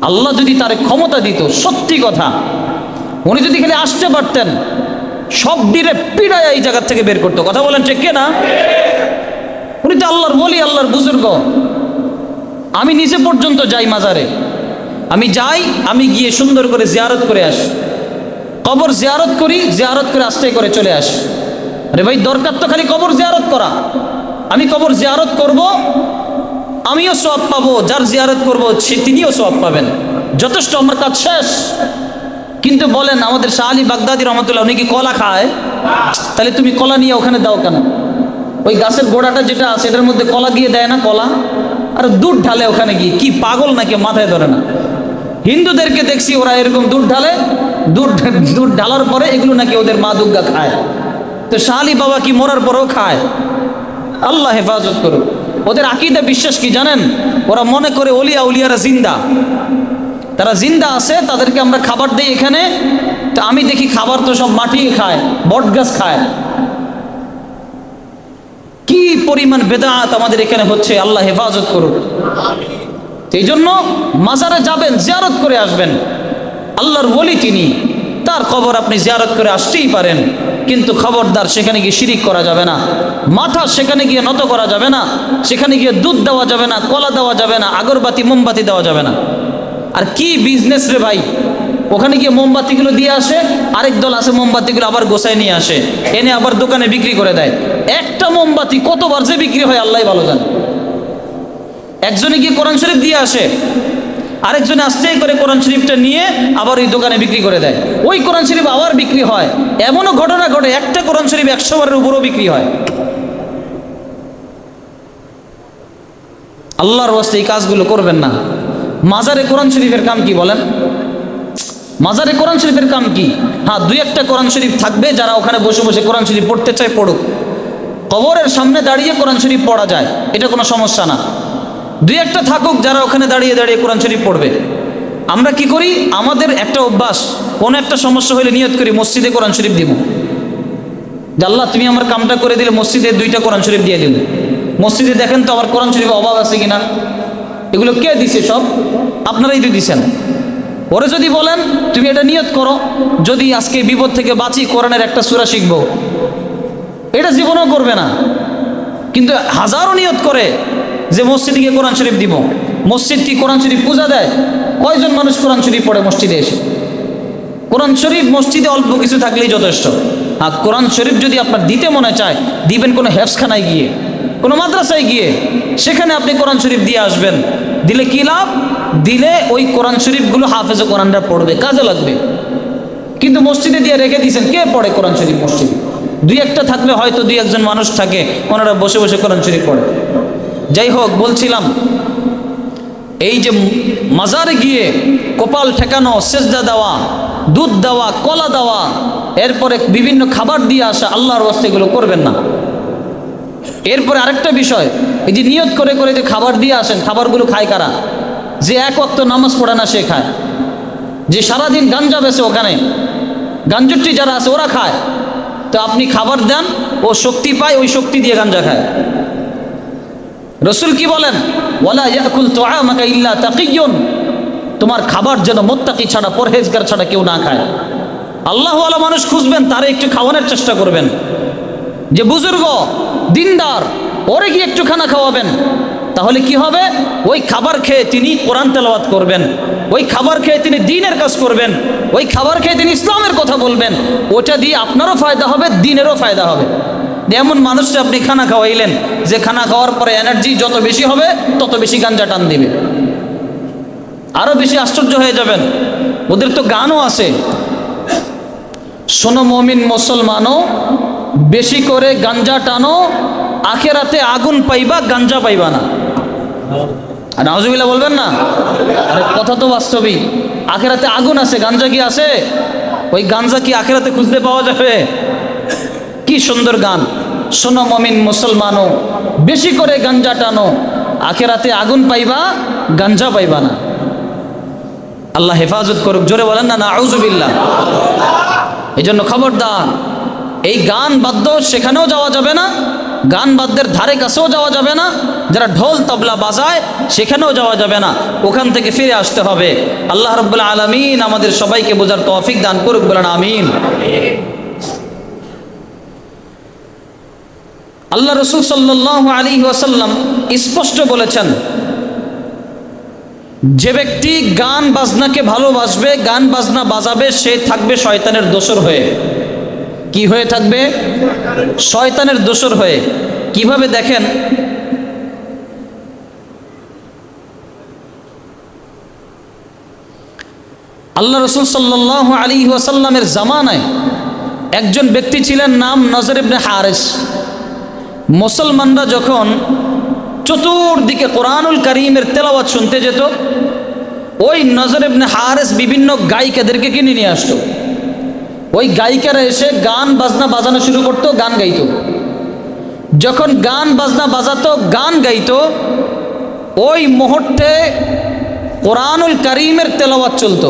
আল্লাহ যদি তার ক্ষমতা দিত, সত্যি কথা, উনি যদি খালি আসতে পারতেন, সব দিনে পিড়ায় এই জায়গার থেকে বের করতো। কথা বলেন ঠিক না? উনি তো আল্লাহর ওলি, আল্লাহর বুজুর্গ। আমি নিজে পর্যন্ত যাই মাজারে, আমি যাই, আমি গিয়ে সুন্দর করে জিয়ারত করে আসি, কবর জিয়ারত করি, জিয়ারত করে আস্তে করে চলে আসি। আরে ভাই দরকার তো খালি কবর জিয়ারত করা। আমি কবর জিয়ারত করব, আমিও সওয়াব পাবো, যার জিয়ারত করব তিনিও সওয়াব পাবেন, যথেষ্ট, আমার কাজ শেষ। কিন্তু বলেন আমাদের শাহ আলী বাগদাদী রহমতুল্লাহ, উনি কি কলা খায়? তাহলে তুমি কলা নিয়ে ওখানে দাও কেন? ওই গাছের গোড়াটা যেটা আছে এটার মধ্যে কলা গিয়ে দেয় না কলা? আর দুধ ঢালে ওখানে গিয়ে, কি পাগল নাকি, মাথায় ধরে না? হিন্দুদেরকে দেখছি ওরা এরকম দুধ ঢালে, দুধ ঢালার পরে এগুলো নাকি ওদের মা দুর্গা খায়। তো শাহ আলী বাবা কি মরার পরেও খায়? আল্লাহ হেফাজত করুক। ওদের আকীদা বিশ্বাস কি জানেন? ওরা মনে করে অলিয়া উলিয়ারা জিন্দা, তারা জিন্দা আছে, তাদেরকে আমরা খাবার দিই এখানে। তা আমি দেখি খাবার তো সব মাটি খায়, বট গাছ খায়। কি পরিমাণ বেদাত আমাদের এখানে হচ্ছে, আল্লাহ হেফাজত করুক। এই জন্য মাজারে যাবেন, জিয়ারত করে আসবেন। আল্লাহর ওলি তিনি, তার কবর আপনি জিয়ারত করে আসতেই পারেন, কিন্তু খবরদার সেখানে গিয়ে শিরিক করা যাবে না, মাথা সেখানে গিয়ে নত করা যাবে না, সেখানে গিয়ে দুধ দেওয়া যাবে না, কলা দেওয়া যাবে না, আগরবাতি মোমবাতি দেওয়া যাবে না। আর কি বিজনেস রে ভাই! ওখানে গিয়ে মোমবাতিগুলো দিয়ে আসে, আরেক দল আছে মোমবাতিগুলো আবার গোছায় নিয়ে আসে, এনে আবার দোকানে বিক্রি করে দেয়। একটা মোমবাতি কতবার যে বিক্রি হয় আল্লাহ ভালো জানে। একজনে গিয়ে কোরআন শরীফ দিয়ে আসে, আরেকজনে আস্তে করে কোরআন শরীফটা নিয়ে আবার ওই দোকানে বিক্রি করে দেয়, ওই কোরআন শরীফ আবার বিক্রি হয়। এমনও ঘটনা ঘটে একটা কোরআন শরীফ 100 বারের উপরও বিক্রি হয়। আল্লাহর ওয়াস্তে এই কাজগুলো করবেন না। মাজারে কোরআন শরীফের কাম কি বলেন? মাজারে কোরআন শরীফের কাম কি? হ্যাঁ, 2-1টা কোরআন শরীফ থাকবে, যারা ওখানে বসে বসে কোরআন শরীফ পড়তে চায় পড়ুক। কবরের সামনে দাঁড়িয়ে কোরআন শরীফ পড়া যায়, এটা কোনো সমস্যা না। 2-1টা থাকুক যারা ওখানে দাঁড়িয়ে দাঁড়িয়ে কোরআন শরীফ পড়বে। আমরা কি করি? আমাদের একটা অভ্যাস, কোনো একটা সমস্যা হলে নিয়ত করি মসজিদে কোরআন শরীফ দিব। যে আল্লাহ তুমি আমার কামটা করে দিলে, মসজিদে 2টা কোরআন শরীফ দিয়ে দিল। মসজিদে দেখেন তো আমার কোরআন শরীফে অভাব আছে কিনা। এগুলো কে দিছে? সব আপনারাই তো দিছেন। ওরে যদি বলেন তুমি এটা নিয়ত করো, যদি আজকে বিপদ থেকে বাঁচি কোরআনের একটা সূরা শিখবো, এটা জীবনও করবে না। কিন্তু হাজারো নিয়ত করে যে মসজিদে গিয়ে কোরআন শরীফ দিব। মসজিদ কি কোরআন শরীফ পূজা দেয়? কয়জন মানুষ কোরআন শরীফ পড়ে মসজিদে এসে? কোরআন শরীফ মসজিদে অল্প কিছু থাকলেই যথেষ্ট। আর কোরআন শরীফ যদি আপনার দিতে মনে চায়, দিবেন কোনো হেফসখানায় গিয়ে, কোনো মাদ্রাসায় গিয়ে, সেখানে আপনি কোরআন শরীফ দিয়ে আসবেন। দিলে কি লাভ? দিলে ওই কোরআন শরীফগুলো হাফেজে কোরআনরা পড়বে, কাজে লাগবে। কিন্তু মসজিদে দিয়ে রেখে দিয়েছেন, কে পড়ে কোরআন শরীফ মসজিদে? 2-1টা থাকলে হয়তো 2-1জন মানুষ থাকে, ওনারা বসে বসে কোরআন শরীফ পড়ে। যাই হোক, বলছিলাম এই যে মাজারে গিয়ে কপাল ঠেকানো, সেজদা দেওয়া, দুধ দেওয়া, কলা দেওয়া, এরপরে বিভিন্ন খাবার দিয়ে আসা, আল্লাহর ওয়াস্তে এগুলো করবেন না। এরপরে আরেকটা বিষয়, এই যে নিয়ত করে করে যে খাবার দিয়ে আসেন, খাবারগুলো খায় কারা? যে 1 ওয়াক্ত নামাজ পড়ে না সে খায়, যে সারাদিন গাঞ্জা বেছে ওখানে, গাঞ্জুটি যারা আছে ওরা খায়। তো আপনি খাবার দেন, ও শক্তি পায়, ওই শক্তি দিয়ে গাঞ্জা খায়। রসুল কি বলেন? ওয়ালা ইয়াকুল তুআমাকা ইল্লা তাকিয়ুন, তোমার খাবার যেন মুত্তাকি ছাড়া, পরহেজগার ছাড়া কেউ না খায়। আল্লাহওয়ালা মানুষ খুঁজবেন, তারে একটু খাওয়ানোর চেষ্টা করবেন। যে বুজুর্গ দিনদার, ওরে গিয়ে একটু খানা খাওয়াবেন। তাহলে কি হবে? ওই খাবার খেয়ে তিনি কোরআন তেলাওয়াত করবেন, ওই খাবার খেয়ে তিনি দ্বীনের কাজ করবেন, ওই খাবার খেয়ে তিনি ইসলামের কথা বলবেন। ওটা দিয়ে আপনারও ফায়দা হবে, দ্বীনেরও ফায়দা হবে। এমন মানুষকে আপনি খানা খাওয়াইলেন যে খানা খাওয়ার পরে এনার্জি যত বেশি হবে তত বেশি গাঞ্জা টান দিবে, আরো বেশি আশ্চর্য হয়ে যাবেন। ওদের তো গানও আছে, শোনো মুমিন মুসলমানও, বেশি করে গাঞ্জা টানো, আখেরাতে আগুন পাইবা, গাঞ্জা পাইবা না। আর নাউজুবিল্লাহ বলবেন না? আরে কথা তো বাস্তবিক। আখেরাতে আগুন আছে, গাঞ্জা কি আছে? ওই গাঞ্জা কি আখেরাতে খুঁজতে পাওয়া যাবে? কি সুন্দর গান, শোনো মুমিন মুসলমানও, বেশি করে গাঞ্জা টানো, আখেরাতে আগুন পাইবা, গাঞ্জা পাইবা না। আল্লাহ হেফাজত করুক, জোরে বলেন না নাউজুবিল্লাহ। এই জন্য খবরদার, এই গান বাদ্য সেখানেও যাওয়া যাবে না, গান বাদ্যের ধারে কাছেও যাওয়া যাবে না, যারা ঢোল তবলা বাজায় সেখানেও যাওয়া যাবে না, ওখান থেকে ফিরে আসতে হবে। আল্লাহ রাব্বুল আলামিন আমাদের সবাইকে বোঝার তৌফিক দান করুক, বলেন আমিন। আল্লাহ রসুল সাল্লাল্লাহু আলাইহি ওয়াসাল্লাম স্পষ্ট বলেছেন, যে ব্যক্তি গান বাজনাকে ভালোবাসবে, গান বাজনা বাজাবে, সে থাকবে শয়তানের দোসর হয়ে। কি হয়ে থাকবে? শয়তানের দোসর হয়ে। কিভাবে? দেখেন, আল্লাহ রসুল সাল্লাল্লাহু আলাইহি ওয়াসাল্লামের জামানায় একজন ব্যক্তি ছিলেন, নাম নজর ইবনে হারিস। মুসলমানরা যখন চতুর্দিকে কোরআনুল কারীমের তেলাওয়াত শুনতে যেত, ওই নজর ইবনে হারিস বিভিন্ন গায়িকাদেরকে কিনে নিয়ে আসতো। ওই গায়িকারা এসে গান বাজনা বাজানো শুরু করতো, গান গাইতো। যখন গান বাজনা বাজাতো, গান গাইতো, ওই মুহূর্তে কোরআনুল কারীমের তেলাওয়াত চলতো।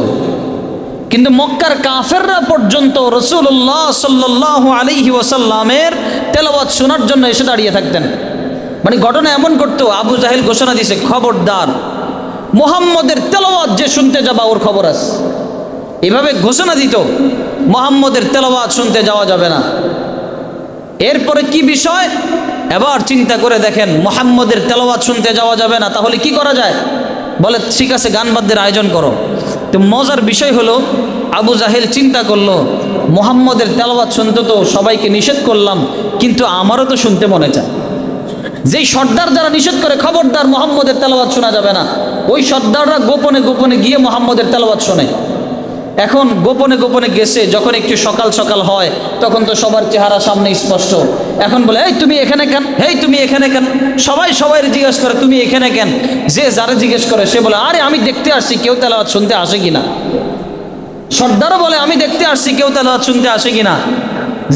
কিন্তু মক্কার কাফেররা পর্যন্ত রাসূলুল্লাহ সাল্লাল্লাহু আলাইহি ওয়াসাল্লামের তেলাওয়াত শোনার জন্য এসে দাঁড়িয়ে থাকতেন। মানে ঘটনা এমন করতো, আবু জাহেল ঘোষণা দিয়েছে, খবরদার, মুহাম্মদের তেলাওয়াত যে শুনতে যাবা ওর খবর আছে। এভাবে ঘোষণা দিত, মুহাম্মদের তেলাওয়াত শুনতে যাওয়া যাবে না। এরপরে কি বিষয়? এবার চিন্তা করে দেখেন, মুহাম্মদের তেলাওয়াত শুনতে যাওয়া যাবে না, তাহলে কি করা যায়? বলে ঠিক আছে, গান বাদ্যের আয়োজন করো। তো মজার বিষয় হলো, আবু জাহেল চিন্তা করলো, মুহাম্মদের তেলাওয়াত শুনতে তো সবাইকে নিষেধ করলাম, কিন্তু আমারও তো শুনতে মনে চায়। যেই সর্দার যারা নিষেধ করে, খবরদার মুহাম্মদের তেলাওয়াত শোনা যাবে না, ওই সর্দাররা গোপনে গোপনে গিয়ে মুহাম্মদের তেলাওয়াত শোনে। এখন গোপনে গোপনে গেছে, যখন একটু সকাল সকাল হয় তখন তো সবার চেহারা সামনে স্পষ্ট। এখন বলে, এই তুমি এখানে কেন? এই তুমি এখানে কেন? সবাই সবাই জিজ্ঞেস করে, তুমি এখানে কেন? যে যারা জিজ্ঞেস করে সে বলে, আরে আমি দেখতে আসছি কেউ তেলাওয়াত শুনতে আসে কিনা। সর্দারও বলে, আমি দেখতে আসছি কেউ তেলাওয়াত শুনতে আসে কিনা।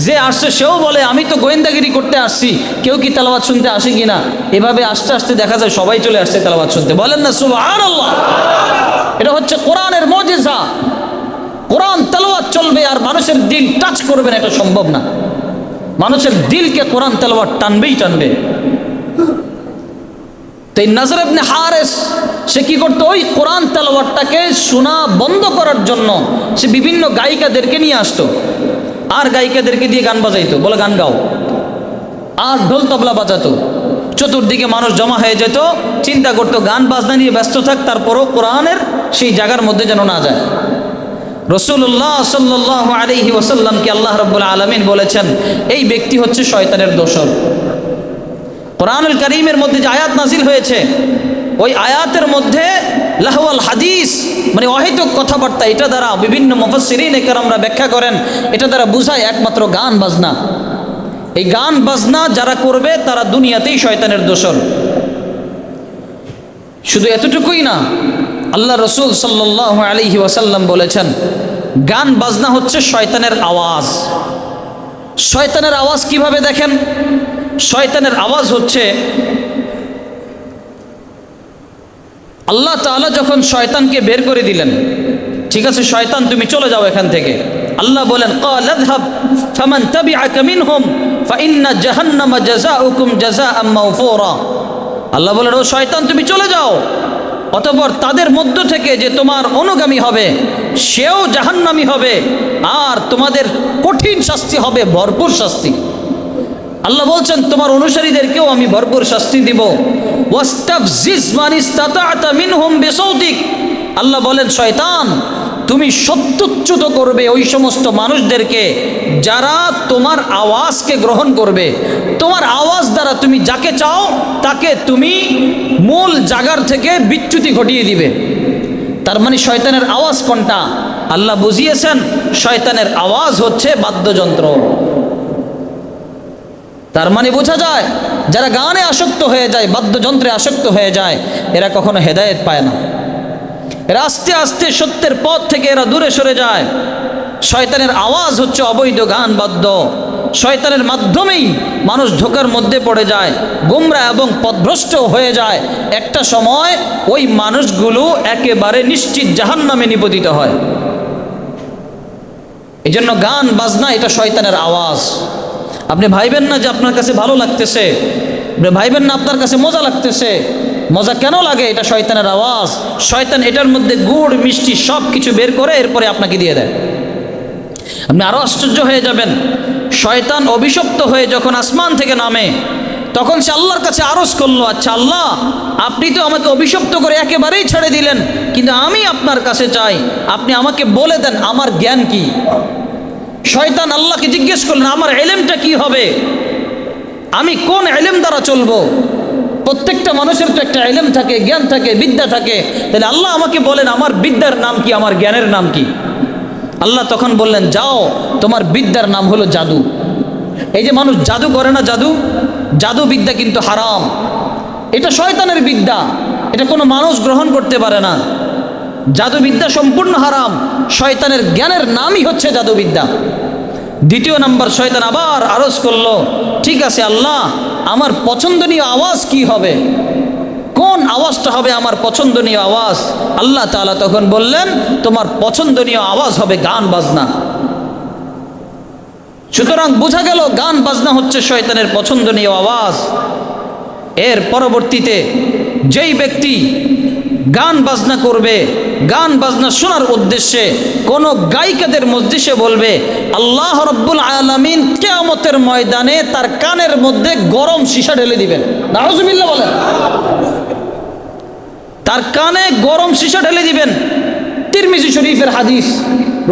যে আসছে সেও বলে, আমি তো গোয়েন্দাগিরি করতে আসছি, কেউ কি তেলাওয়াত শুনতে আসে কিনা। এভাবে আস্তে আস্তে দেখা যায় সবাই চলে আসছে তেলাওয়াত শুনতে। বলেন না সুবহানাল্লাহ। এটা হচ্ছে কোরআনের মুজিজা। কোরআন তেলাওয়াত চলবে আর মানুষের দিল টাচ করবে না, এটা সম্ভব না। মানুষের দিলকে কোরআন তেলাওয়াত টানবেই টানবে। তো এই নজর ইবনে হারিস সে কি করতো, ওই কোরআন তেলাওয়াতটাকে শোনা বন্ধ করার জন্য সে বিভিন্ন গায়িকাদেরকে নিয়ে আসতো, আর গায়িকাদেরকে দিয়ে গান বাজাইতো, বলে গান গাও, আর ঢোল তবলা বাজাতো। চতুর্দিকে মানুষ জমা হয়ে যেত, চিন্তা করতো গান বাজনা নিয়ে ব্যস্ত থাক, তারপরও কোরআনের সেই জায়গার মধ্যে যেন না যায়। রাসূলুল্লাহ সাল্লাল্লাহু আলাইহি ওয়াসাল্লামকে আল্লাহ রাব্বুল আলামিন বলেছেন এই ব্যক্তি হচ্ছে শয়তানের দোসর। কোরআনুল কারীমের মধ্যে যে আয়াত নাজিল হয়েছে, ওই আয়াতের মধ্যে লাহওয়াল হাদিস মানে অহেতুক কথাবার্তা, এটা দ্বারা বিভিন্ন মুফাসসিরিন কেরামরা ব্যাখ্যা করেন এটা দ্বারা বুঝায় একমাত্র গান বাজনা। এই গান বাজনা যারা করবে তারা দুনিয়াতেই শয়তানের দোসর। শুধু এতটুকুই না, আল্লাহ রসুল সাল্লাল্লাহু আলাইহি ওয়াসাল্লাম বলেছেন গান বাজনা হচ্ছে শয়তানের আওয়াজ। শয়তানের আওয়াজ কিভাবে দেখেন? শয়তানের আওয়াজ হচ্ছে, আল্লাহ তাআলা যখন শয়তানকে বের করে দিলেন, ঠিক আছে শয়তান তুমি চলে যাও এখান থেকে, আল্লাহ বলেন ক্বালা আযহাব ফামান তাবিআকা মিনহুম ফাইন্না জাহান্নামা জাযাউকুম জাযাআম মাওফুরা। আল্লাহ বলেন ও শয়তান তুমি চলে যাও, অতঃপর তাদের মধ্য থেকে যে তোমার অনুগামী হবে সেও জাহান্নামী হবে, আর তোমাদের কঠিন শাস্তি হবে, ভরপুর শাস্তি। আল্লাহ বলছেন তোমার অনুসারীদেরকেও আমি ভরপুর শাস্তি দিব। ওয়াস্তাফজিজ মান ইসতাতা'তা মিনহুম বিসাউতিক। আল্লাহ বলেন শয়তান তুমি সত্যচ্যুত করবে ওই সমস্ত মানুষদেরকে যারা তোমার আওয়াজকে গ্রহণ করবে। তোমার আওয়াজ দ্বারা তুমি যাকে চাও তাকে তুমি মূল জায়গার থেকে বিচ্যুতি ঘটিয়ে দিবে। তার মানে শয়তানের আওয়াজ কোনটা? আল্লাহ বুঝিয়েছেন শয়তানের আওয়াজ হচ্ছে বাদ্যযন্ত্র। তার মানে বোঝা যায় যারা গানে আসক্ত হয়ে যায়, বাদ্যযন্ত্রে আসক্ত হয়ে যায়, এরা কখনো হেদায়েত পায় না। এরা আস্তে আস্তে সত্যের পথ থেকে এরা দূরে সরে যায়। শয়তানের আওয়াজ হচ্ছে অবৈধ গান বাদ্য। শয়তানের মাধ্যমেই মানুষ ধোঁকার মধ্যে পড়ে যায়, গোমরা এবং পথভ্রষ্ট হয়ে যায়। একটা সময় ওই মানুষগুলো একেবারে নিশ্চিত জাহান্নামে নিপতিত হয়। এই জন্য গান বাজনা এটা শয়তানের আওয়াজ। আপনি ভাইবেন না যে আপনার কাছে ভালো লাগতেছে, ভাইবেন না আপনার কাছে মজা লাগতেছে। মজা কেন লাগে? এটা শয়তানের আওয়াজ। শয়তান এটার মধ্যে গুড় মিষ্টি সব কিছু বের করে এরপরে আপনাকে দিয়ে দেয়। আপনি আরো আশ্চর্য হয়ে যাবেন, শয়তান অভিশপ্ত হয়ে যখন আসমান থেকে নামে তখন সে আল্লাহর কাছে আরজ করলো, আচ্ছা আল্লাহ আপনি তো আমাকে অভিশপ্ত করে একেবারেই ছেড়ে দিলেন, কিন্তু আমি আপনার কাছে চাই আপনি আমাকে বলে দেন আমার জ্ঞান কি। শয়তান আল্লাহকে জিজ্ঞেস করলেন আমার ইলমটা কি হবে, আমি কোন ইলম দ্বারা চলবো। প্রত্যেকটা মানুষের তো একটা ইলম থাকে, জ্ঞান থাকে, বিদ্যা থাকে। তাহলে আল্লাহ আমাকে বলেন আমার বিদ্যার নাম কি, আমার জ্ঞানের নাম কি। আল্লাহ তখন বললেন যাও তোমার বিদ্যার নাম হলো জাদু। এই যে মানুষ জাদু করে না, জাদু বিদ্যা কিন্তু হারাম। এটা শয়তানের বিদ্যা, এটা কোনো মানুষ গ্রহণ করতে পারে না। জাদুবিদ্যা সম্পূর্ণ হারাম। শয়তানের জ্ঞানের নামই হচ্ছে জাদুবিদ্যা। দ্বিতীয় নাম্বার শয়তান আবার আরজ করলো, ঠিক আছে আল্লাহ আমার পছন্দনীয় আওয়াজ কি হবে, কোন আওয়াজটা হবে আমার পছন্দনীয় আওয়াজ। আল্লাহ তাআলা তখন বললেন তোমার পছন্দনীয় আওয়াজ হবে গান বাজনা। সুতরাং বোঝা গেল গান বাজনা হচ্ছে শয়তানের পছন্দনীয় আওয়াজ। এর পরবর্তীতে যেই ব্যক্তি গান বাজনা করবে, গান বাজনা শোনার উদ্দেশ্যে কোন গায়িকাদের মজলিসে বলবে, আল্লাহ রাব্বুল আলামিন কিয়ামতের ময়দানে তার কানের মধ্যে গরম সীসা ঢেলে দিবেন। নাউজুবিল্লাহ বলেন। তার কানে গরম সীসা ঢেলে দিবেন। তিরমিজি শরীফের হাদিস,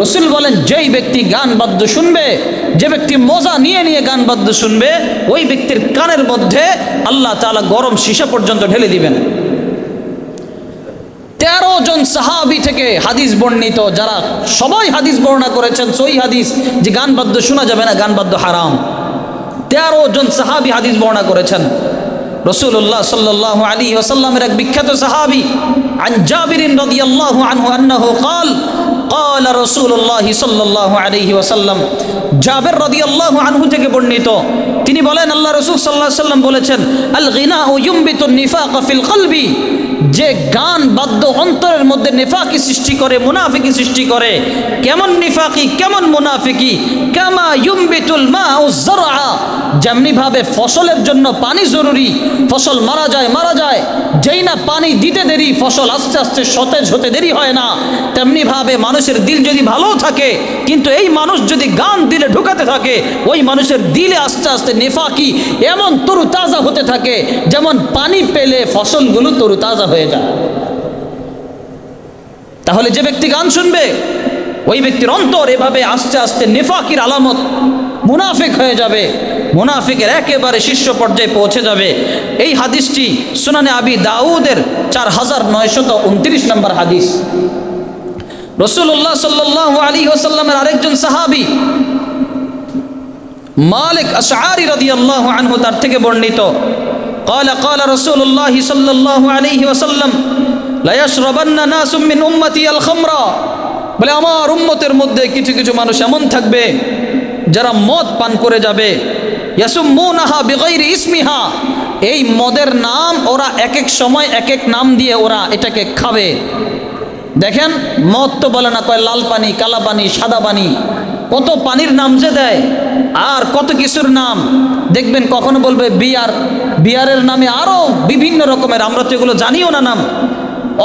রাসূল বলেন যেই ব্যক্তি গান বাদ্য শুনবে, যে ব্যক্তি মজা নিয়ে নিয়ে গান বাদ্য শুনবে, ওই ব্যক্তির কানের মধ্যে আল্লাহ তাআলা গরম সীসা পর্যন্ত ঢেলে দিবেন। 13 জন সাহাবী থেকে হাদিস বর্ণিত, যারা সবাই হাদিস বর্ণনা করেছেন সহিহ হাদিস, যে গান বাদ্য শোনা যাবে না, গান বাদ্য হারাম। 13 জন সাহাবী হাদিস বর্ণনা করেছেন। রাসূলুল্লাহ সাল্লাল্লাহু আলাইহি ওয়াসাল্লামের এক বিখ্যাত সাহাবী আন জাবির রাদিয়াল্লাহু আনহু আন্নাহু قال قال رسول الله صلى الله عليه وسلم। জাবির রাদিয়াল্লাহু আনহু থেকে বর্ণিত, তিনি বলেন আল্লাহ রাসূল সাল্লাল্লাহু আলাইহি ওয়াসাল্লাম বলেছেন, আল গিনাউ ইউমবিতুন নিফাকা ফিল কলবি। যে গান বাদ্য অন্তরের মধ্যে নিফাকি সৃষ্টি করে, মুনাফিকি সৃষ্টি করে। কেমন নিফাকি, কেমন মুনাফিকি? কামা ইউমবিতুল মাউ যারআ, যেমনি ভাবে ফসলের জন্য পানি জরুরি, ফসল মারা যায়, যেই না পানি দিতে দেরি ফসল আস্তে আস্তে সতেজ হতে দেরি হয় না, তেমনি ভাবে মানুষের দিল যদি ভালো থাকে কিন্তু এই মানুষ যদি গান দিলে ঢুকাতে থাকে, ওই মানুষের দিলে আস্তে আস্তে নেফাকি এমন তরুতাজা হতে থাকে যেমন পানি পেলে ফসলগুলো তরুতাজা হয়ে যায়। তাহলে যে ব্যক্তি গান শুনবে ওই ব্যক্তির অন্তর এভাবে আস্তে আস্তে নেফাকির আলামত, মুনাফিক হয়ে যাবে, মুনাফিকের একেবারে শীর্ষ পর্যায়ে পৌঁছে যাবে। এই হাদিসটি সুনানে আবি দাউদের 4929 নম্বর হাদিস। রাসূলুল্লাহ সাল্লাল্লাহু আলাইহি ওয়াসাল্লামের আরেকজন সাহাবী মালিক আশআরী রাদিয়াল্লাহু আনহু তার থেকে বর্ণিত, قال قال رسول الله صلى الله عليه وسلم لا يشربن ناس من امتي الخمر, বলে আমার উম্মতের মধ্যে কিছু কিছু মানুষ এমন থাকবে যারা মদ পান করে যাবে, ইয়াসুমুনাহা বিগাইরি ইসমিহা, এই মদের নাম ওরা এক এক সময় এক এক নাম দিয়ে ওরা এটাকে খাবে। দেখেন মদ তো বলে না, কয় লাল পানি, কালা পানি, সাদা পানি, কত পানির নাম যে দেয় আর কত কিছুর নাম। দেখবেন কখনো বলবে বিয়ার, বিয়ারের নামে আরও বিভিন্ন রকমের, আমরা তো এগুলো জানিও না নাম,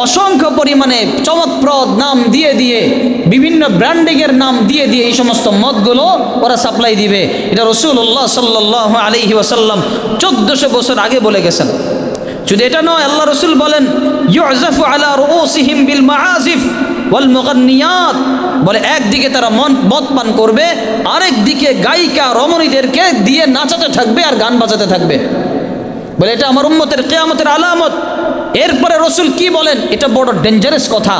অসংখ্য পরিমাণে চমৎপ্রদ নাম দিয়ে দিয়ে, বিভিন্ন ব্র্যান্ডিংয়ের নাম দিয়ে দিয়ে এই সমস্ত মদগুলো ওরা সাপ্লাই দিবে। এটা রাসূলুল্লাহ সাল্লাল্লাহু আলাইহি ওয়াসাল্লাম 1400 বছর আগে বলে গেছেন। শুধু এটা নয়, আল্লাহ রসুল বলেন ইউজাফু আলা রুউসিহিম বিল মাআজিফ ওয়াল মুগান্নিয়াত, বলে একদিকে তারা মদ পান করবে, আরেক দিকে গায়িকা রমণীদেরকে দিয়ে নাচাতে থাকবে আর গান বাজাতে থাকবে। বলে এটা আমার উম্মতের কিয়ামতের আলামত। এরপরে রসুল কি বলেন, এটা বড় ডেঞ্জারাস কথা।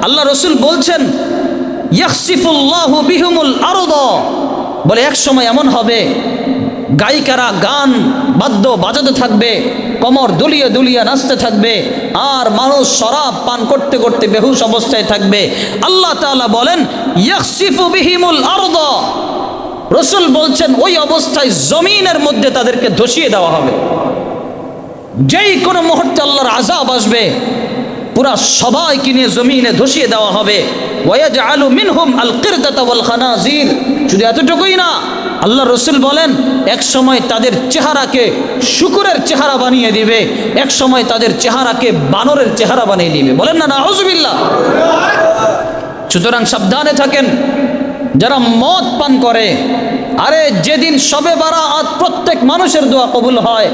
আল্লাহ রসুল বলছেন ইয়াখসিফুল্লাহু বিহুমুল আরদ, বলে এক সময় এমন হবে গায়িকারা গান বাদ্য বাজাতে থাকবে, কমর দুলিয়ে দুলিয়ে নাচতে থাকবে, আর মানুষ শরাব পান করতে করতে বেহুশ অবস্থায় থাকবে। আল্লাহ তাআলা বলেন ইয়াখসিফু বিহিমুল আরদ, রসুল বলছেন ওই অবস্থায় জমিনের মধ্যে তাদেরকে ধসিয়ে দেওয়া হবে। যেই কোনো মুহূর্তে আল্লাহর আযাব আসবে, পুরা সবাইকে নিয়ে জমিনে ধসিয়ে দেওয়া হবে। ওয়ায়াজআলু মিনহুম আল কিরদাতা ওয়াল খানাজির, শুধু এতটুকুই না, আল্লাহ রসুল বলেন এক সময় তাদের চেহারাকে শুকুরের চেহারা বানিয়ে দিবে, এক সময় তাদের চেহারাকে বানরের চেহারা বানিয়ে দিবে। বলেন না নাউযুবিল্লাহ। সুতরাং সাবধানে থাকেন যারা মদ পান করে। আরে যেদিন শবে বারাত প্রত্যেক মানুষের দোয়া কবুল হয়,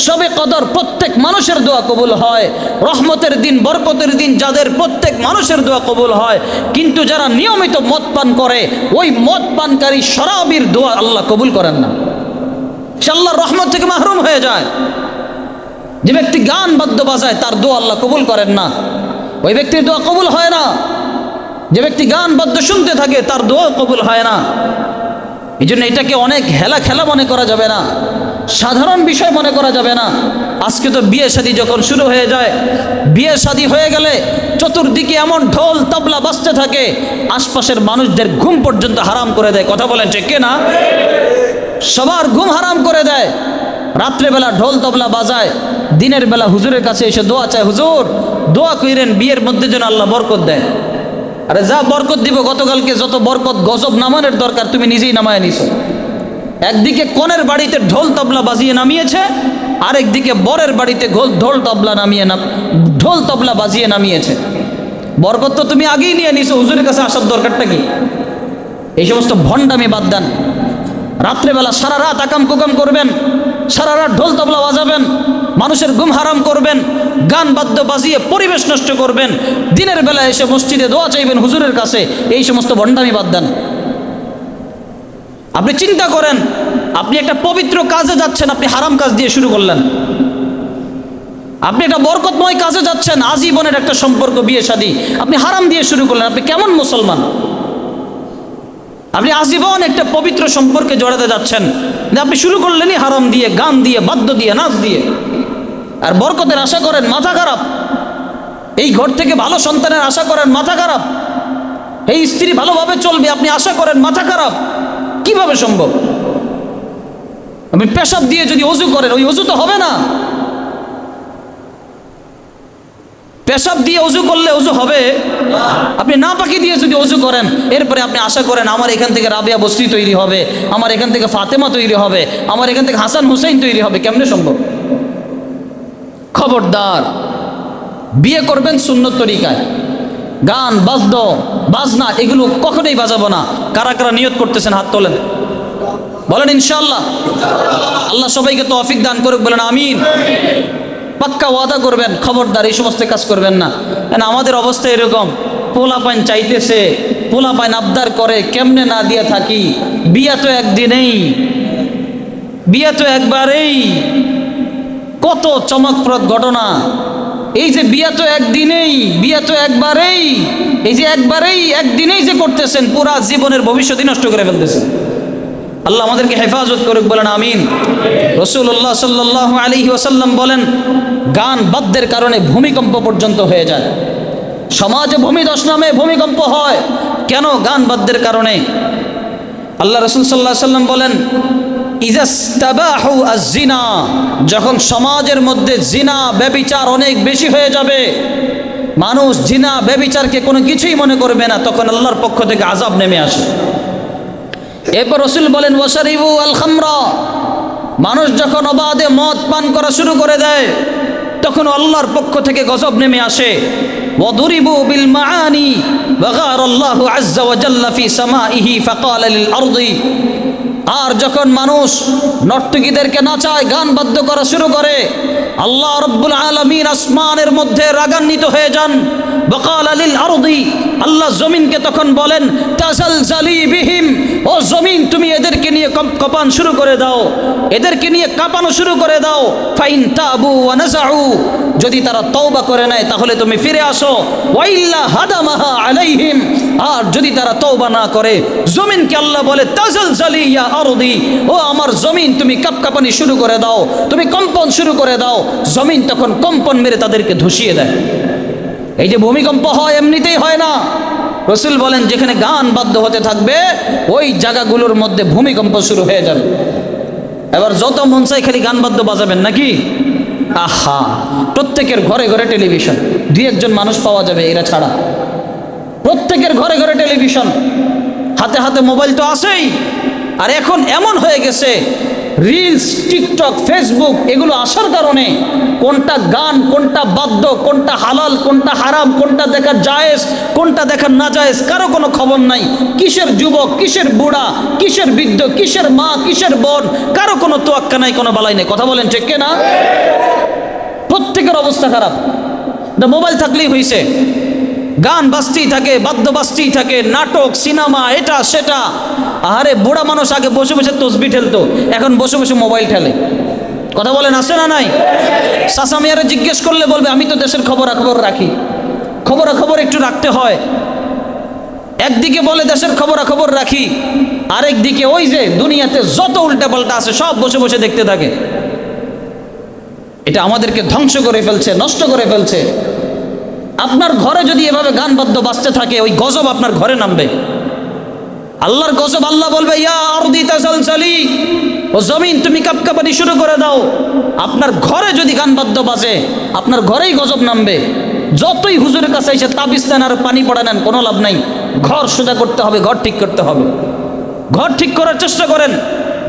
শবে কদর প্রত্যেক মানুষের দোয়া কবুল হয়, রহমতের দিন, বরকতের দিন যাদের প্রত্যেক মানুষের দোয়া কবুল হয়, কিন্তু যারা নিয়মিত মদ পান করে ওই মদ পানকারী শরাবির দোয়া আল্লাহ কবুল করেন না, সে আল্লাহর রহমত থেকে মাহরুম হয়ে যায়। যে ব্যক্তি গান বাদ্য বাজায় তার দোয়া আল্লাহ কবুল করেন না, ওই ব্যক্তির দোয়া কবুল হয় না। যে ব্যক্তি গান বাদ্য শুনতে থাকে তার দোয়া কবুল হয় না। এই জন্য এটাকে অনেক হেলা খেলা মনে করা যাবে না, সাধারণ বিষয় মনে করা যাবে না। আজকে তো বিয়ে শাদী যখন শুরু হয়ে যায়, বিয়ে শাদী হয়ে গেলে চতুর্দিকে এমন ঢোল তবলা বাজতে থাকে, আশপাশের মানুষদের ঘুম পর্যন্ত হারাম করে দেয়। কথা বলেন ঠিক না? সবার ঘুম হারাম করে দেয়। রাত্রেবেলা ঢোল তবলা বাজায়, দিনের বেলা হুজুরের কাছে এসে দোয়া চায়, হুজুর দোয়া কইরেন বিয়ের মধ্যে যেন আল্লাহ বরকত দেয়। আরে যা বরকত দিব, গতকালকে যত বরকত গজব নামানোর দরকার তুমি নিজেই নামায় নিছো। একদিকে কনের বাড়িতে ঢোল তবলা বাজিয়ে নামিয়েছে, আরেকদিকে বরের বাড়িতে ঢোল তবলা বাজিয়ে নামিয়েছে। বরকত তো তুমি আগেই নিয়ে নিছো, হুজুরের কাছে আসার দরকারটা কি? এই সমস্ত ভণ্ডামি বাদ দেন। রাত্রেবেলা সারা রাত আকাম কুকাম করবেন, সারা রাত ঢোল তবলা বাজাবেন, মানুষের ঘুম হারাম করবেন, গান বাদ্য বাজিয়ে পরিবেশ নষ্ট করবেন, দিনের বেলা এসে মসজিদে দোয়া চাইবেন হুজুরের কাছে। এই সমস্ত ভণ্ডামি বাদ দেন। আপনি চিন্তা করেন, আপনি একটা পবিত্র কাজে যাচ্ছেন, আপনি হারাম কাজ দিয়ে শুরু করলেন। আপনি একটা বরকতময় কাজে যাচ্ছেন, আজীবনের একটা সম্পর্ক বিয়ে শাদী, আপনি হারাম দিয়ে শুরু করলেন। আপনি কেমন মুসলমান? আপনি আজীবন একটা পবিত্র সম্পর্কে জড়াতে যাচ্ছেন, আপনি শুরু করলেনই হারাম দিয়ে, গান দিয়ে, বাদ্য দিয়ে, নাচ দিয়ে, আর বরকতের আশা করেন, মাথা খারাপ। এই ঘর থেকে ভালো সন্তানের আশা করেন, মাথা খারাপ। এই স্ত্রী ভালোভাবে চলবে আপনি আশা করেন, মাথা খারাপ। কিভাবে সম্ভব? আপনি পেশাব দিয়ে যদি ওযু করেন, ওই ওযু তো হবে না। পেশাব দিয়ে অজু করলে অজু হবে? আপনি না পাকি দিয়ে যদি অজু করেন, এরপরে আপনি আশা করেন আমার এখান থেকে রাবিয়া বস্তি তৈরি হবে, আমার এখান থেকে ফাতেমা তৈরি হবে, আমার এখান থেকে হাসান হুসাইন তৈরি হবে, কেমনে সম্ভব? খবরদার, বিয়ে করবেন সুন্নত তরিকায়। গান বাজনা এগুলো কখনোই বাজাবো না। কারা কারা নিয়ত করতেছেন হাত তোলেন, বলেন ইনশাআল্লাহ। আল্লাহ সবাইকে তৌফিক দান করুক, বলেন আমিন। পাক্কা ওয়াদা করবেন, খবরদার এই সমস্ত কাজ করবেন না। আমাদের অবস্থা এরকম, পোলাপাইন চাইতেছে, পোলাপাইন আবদার করে, কেমনে না দিয়ে থাকি? বিয়া তো একদিনেই, বিয়া তো একবারেই। কত চমকপ্রদ ঘটনা! এই যে বিয়া তো একদিনেই, বিয়া তো একবারেই, এই যে একবারেই একদিনেই যে করতেছেন, পুরা জীবনের ভবিষ্যৎই নষ্ট করে ফেলতেছেন। আল্লাহ আমাদেরকে হেফাজত করুক, বলেন আমিন। রাসূলুল্লাহ সাল্লাল্লাহু আলাইহি ওয়াসাল্লাম বলেন, গান বাদ্যের কারণে ভূমিকম্প পর্যন্ত হয়ে যায়। সমাজে ভূমিধস নামে ভূমিকম্প হয় কেন? গান বাদ্যের কারণে। আল্লাহ রাসূল সাল্লাল্লাহু আলাইহি ওয়াসাল্লাম বলেন, ইজাস্তাবাহু আয-জিনা, যখন সমাজের মধ্যে জিনা ব্যভিচার অনেক বেশি হয়ে যাবে, মানুষ জিনা ব্যভিচারকে কোনো কিছুই মনে করবে না, তখন আল্লাহর পক্ষ থেকে আযাব নেমে আসে। এরপর রাসূল বলেন, ওয়াশারিবু আল খামরা, মানুষ যখন অবাধে মদ পান করা শুরু করে দেয়, তখন আল্লাহর পক্ষ থেকে গজব নেমে আসে। ওয়াদুরিবু বিল মাআনি ওয়া গারাল্লাহু আযজা ওয়া জাল্লা ফি সামাইহি ফাকালা লিল আরদি, আর যখন মানুষ নর্তকীদেরকে নাচায়, গান বাদ্য করা শুরু করে, আল্লাহ রাব্বুল আলামিন আসমানের মধ্যে রাগান্বিত হয়ে যান। ওয়াকালা লিল আরদি, আল্লাহ জমিনকে তখন বলেন, তাজালজালি বিহিম, ও জমিন তুমি এদেরকে নিয়ে কঁপান শুরু করে দাও, এদেরকে নিয়ে কাঁপানো শুরু করে দাও। ফাইন তাবু ওয়া নাযাউ, যদি তারা তওবা করে নেয় তাহলে তুমি ফিরে আসো। ওয়াইল্লা হাদামাহা আলাইহিম, আর যদি তারা তওবা না করে, জমিনকে আল্লাহ বলে, তাজালজালি ইয়া আরদি, ও আমার জমিন তুমি কাঁপানি শুরু করে দাও, তুমি কম্পন শুরু করে দাও। জমিন তখন কম্পন মেরে তাদেরকে ধসিয়ে দেয়। এই যে ভূমিকম্প হয় এমনিতেই হয় না, রাসূল বলেন যেখানে গান বাদ্য হতে থাকবে ওই জায়গাগুলোর মধ্যে ভূমিকম্প শুরু হয়ে যাবে। এবার যত মন চাই খালি গান বাদ্য বাজাবেন নাকি? আহা, প্রত্যেকের ঘরে ঘরে টেলিভিশন, দুই একজন মানুষ পাওয়া যাবে এরা ছাড়া। প্রত্যেকের ঘরে ঘরে টেলিভিশন, হাতে হাতে মোবাইল তো আছেই। আর এখন এমন হয়ে গেছে, রিলস, টিকটক, ফেসবুক এগুলো আসার কারণে কোনটা গান, কোনটা বাদ্য, কোনটা হালাল, কোনটা হারাম, কোনটা দেখা জায়েজ, কোনটা দেখা না জায়েজ, কারো কোনো খবর নাই। কিসের যুবক, কিসের বুড়া, কিসের বৃদ্ধ, কিসের মা, কিসের বোন, কারো কোনো তোয়াক্কা নাই, কোনো বালাই নেই। কথা বলেন ঠিক কিনা? প্রত্যেকের অবস্থা খারাপ। মোবাইল থাকলেই হয়েছে, গান বাজতেই থাকে, বাদ্য বাজতেই থাকে, নাটক, সিনেমা, এটা সেটা। আরে বুড়া মানুষ আগে বসে বসে তসবি ঠেলতো, এখন বসে বসে মোবাইল ঠেলে। কথা বলেন আছে না নাই? চাচা মিয়ারে জিজ্ঞেস করলে বলবে, আমি তো দেশের খবরাখবর রাখি। খবরাখবর একটু রাখতে হয়। একদিকে বলে দেশের খবরাখবর রাখি, আরেক দিকে ওই যে দুনিয়াতে যত উল্টা পাল্টা আছে সব বসে বসে দেখতে থাকে। এটা আমাদেরকে ধ্বংস করে ফেলছে, নষ্ট করে ফেলছে। আপনার ঘরে যদি এভাবে গান বাদ্য বাজতে থাকে, ওই গজব আপনার ঘরে নামবে, আল্লাহর গজব। আল্লাহ বলবে, ইয়া আরদি তাজালজালি, ও জমিন তুমি কাঁপানি শুরু করে দাও। আপনার ঘরে যদি গান বাদ্য বাজে, আপনার ঘরেই গজব নামবে। যতই হুজুরের কাছে এসে তাবিজ দেন আর পানি পড়া নেন, কোনো লাভ নাই। ঘর সোজা করতে হবে, ঘর ঠিক করতে হবে। ঘর ঠিক করার চেষ্টা করেন,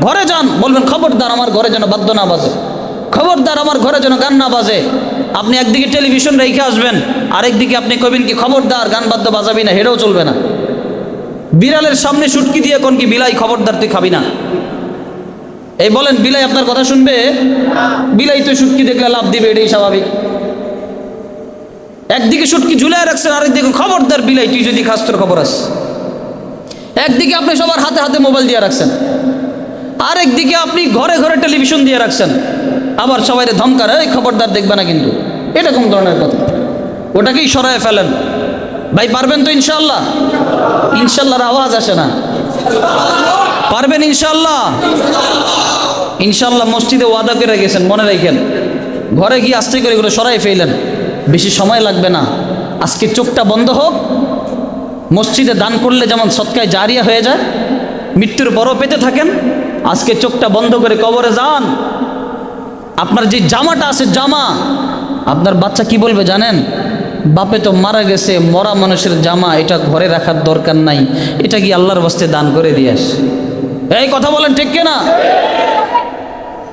ঘরে যান, বলবেন খবরদার আমার ঘরে যেন বাদ্য না বাজে, খবরদার আমার ঘরে যেন গান না বাজে। আপনি একদিকে টেলিভিশন রেখে আসবেন, আরেকদিকে আপনি কবেন কি খবরদার গান বাদ্য বাজাবি না, হেঁটেও চলবে না। বিড়ালের সামনে সুটকি দিয়ে কোন কি, বিলাই খবরদার তুই খাবি না। এই বলেন, বিলাই আপনার কথা শুনবে? বিলাই তো সুটকি দেখলে লাভ দিবে, এটাই স্বাভাবিক। একদিকে সুটকি ঝুলে রাখছেন, আরেকদিকে খবরদার বিলাই তুই যদি খাস তোর খবর আছে। একদিকে আপনি সবার হাতে হাতে মোবাইল দিয়ে রাখছেন, আরেকদিকে আপনি ঘরে ঘরে টেলিভিশন দিয়ে রাখছেন, আবার সবাই ধমকার, এই খবরদার দেখবে না কিন্তু, এটা কোন ধরনের কথা? ওটাকেই সরায় ফেলেন। ভাই পারবেন তো ইনশাল্লাহ? ইনশাল্লাহর আওয়াজ আসে না। পারবেন ইনশাল্লাহ? ইনশাল্লাহ মসজিদে ওয়াদা করে গেছেন, মনে রাখেন। ঘরে গিয়ে আস্তে করে এগুলো সরাই ফেলেন, বেশি সময় লাগবে না। আজকে চোখটা বন্ধ হোক। মসজিদে দান করলে যেমন সদকায় জারিয়া হয়ে যায়, মৃত্যুর বড় পেতে থাকেন। আজকে চোখটা বন্ধ করে কবরে যান। আপনার যে জামাটা আছে, জামা, আপনার বাচ্চা কি বলবে জানেন? বাপে তো মারা গেছে, মরা মানুষের জামা এটা ঘরে রাখার দরকার নাই, এটা কি আল্লাহর বস্তে দান করে দিয়ে আস। এই কথা বলেন ঠিক কিনা?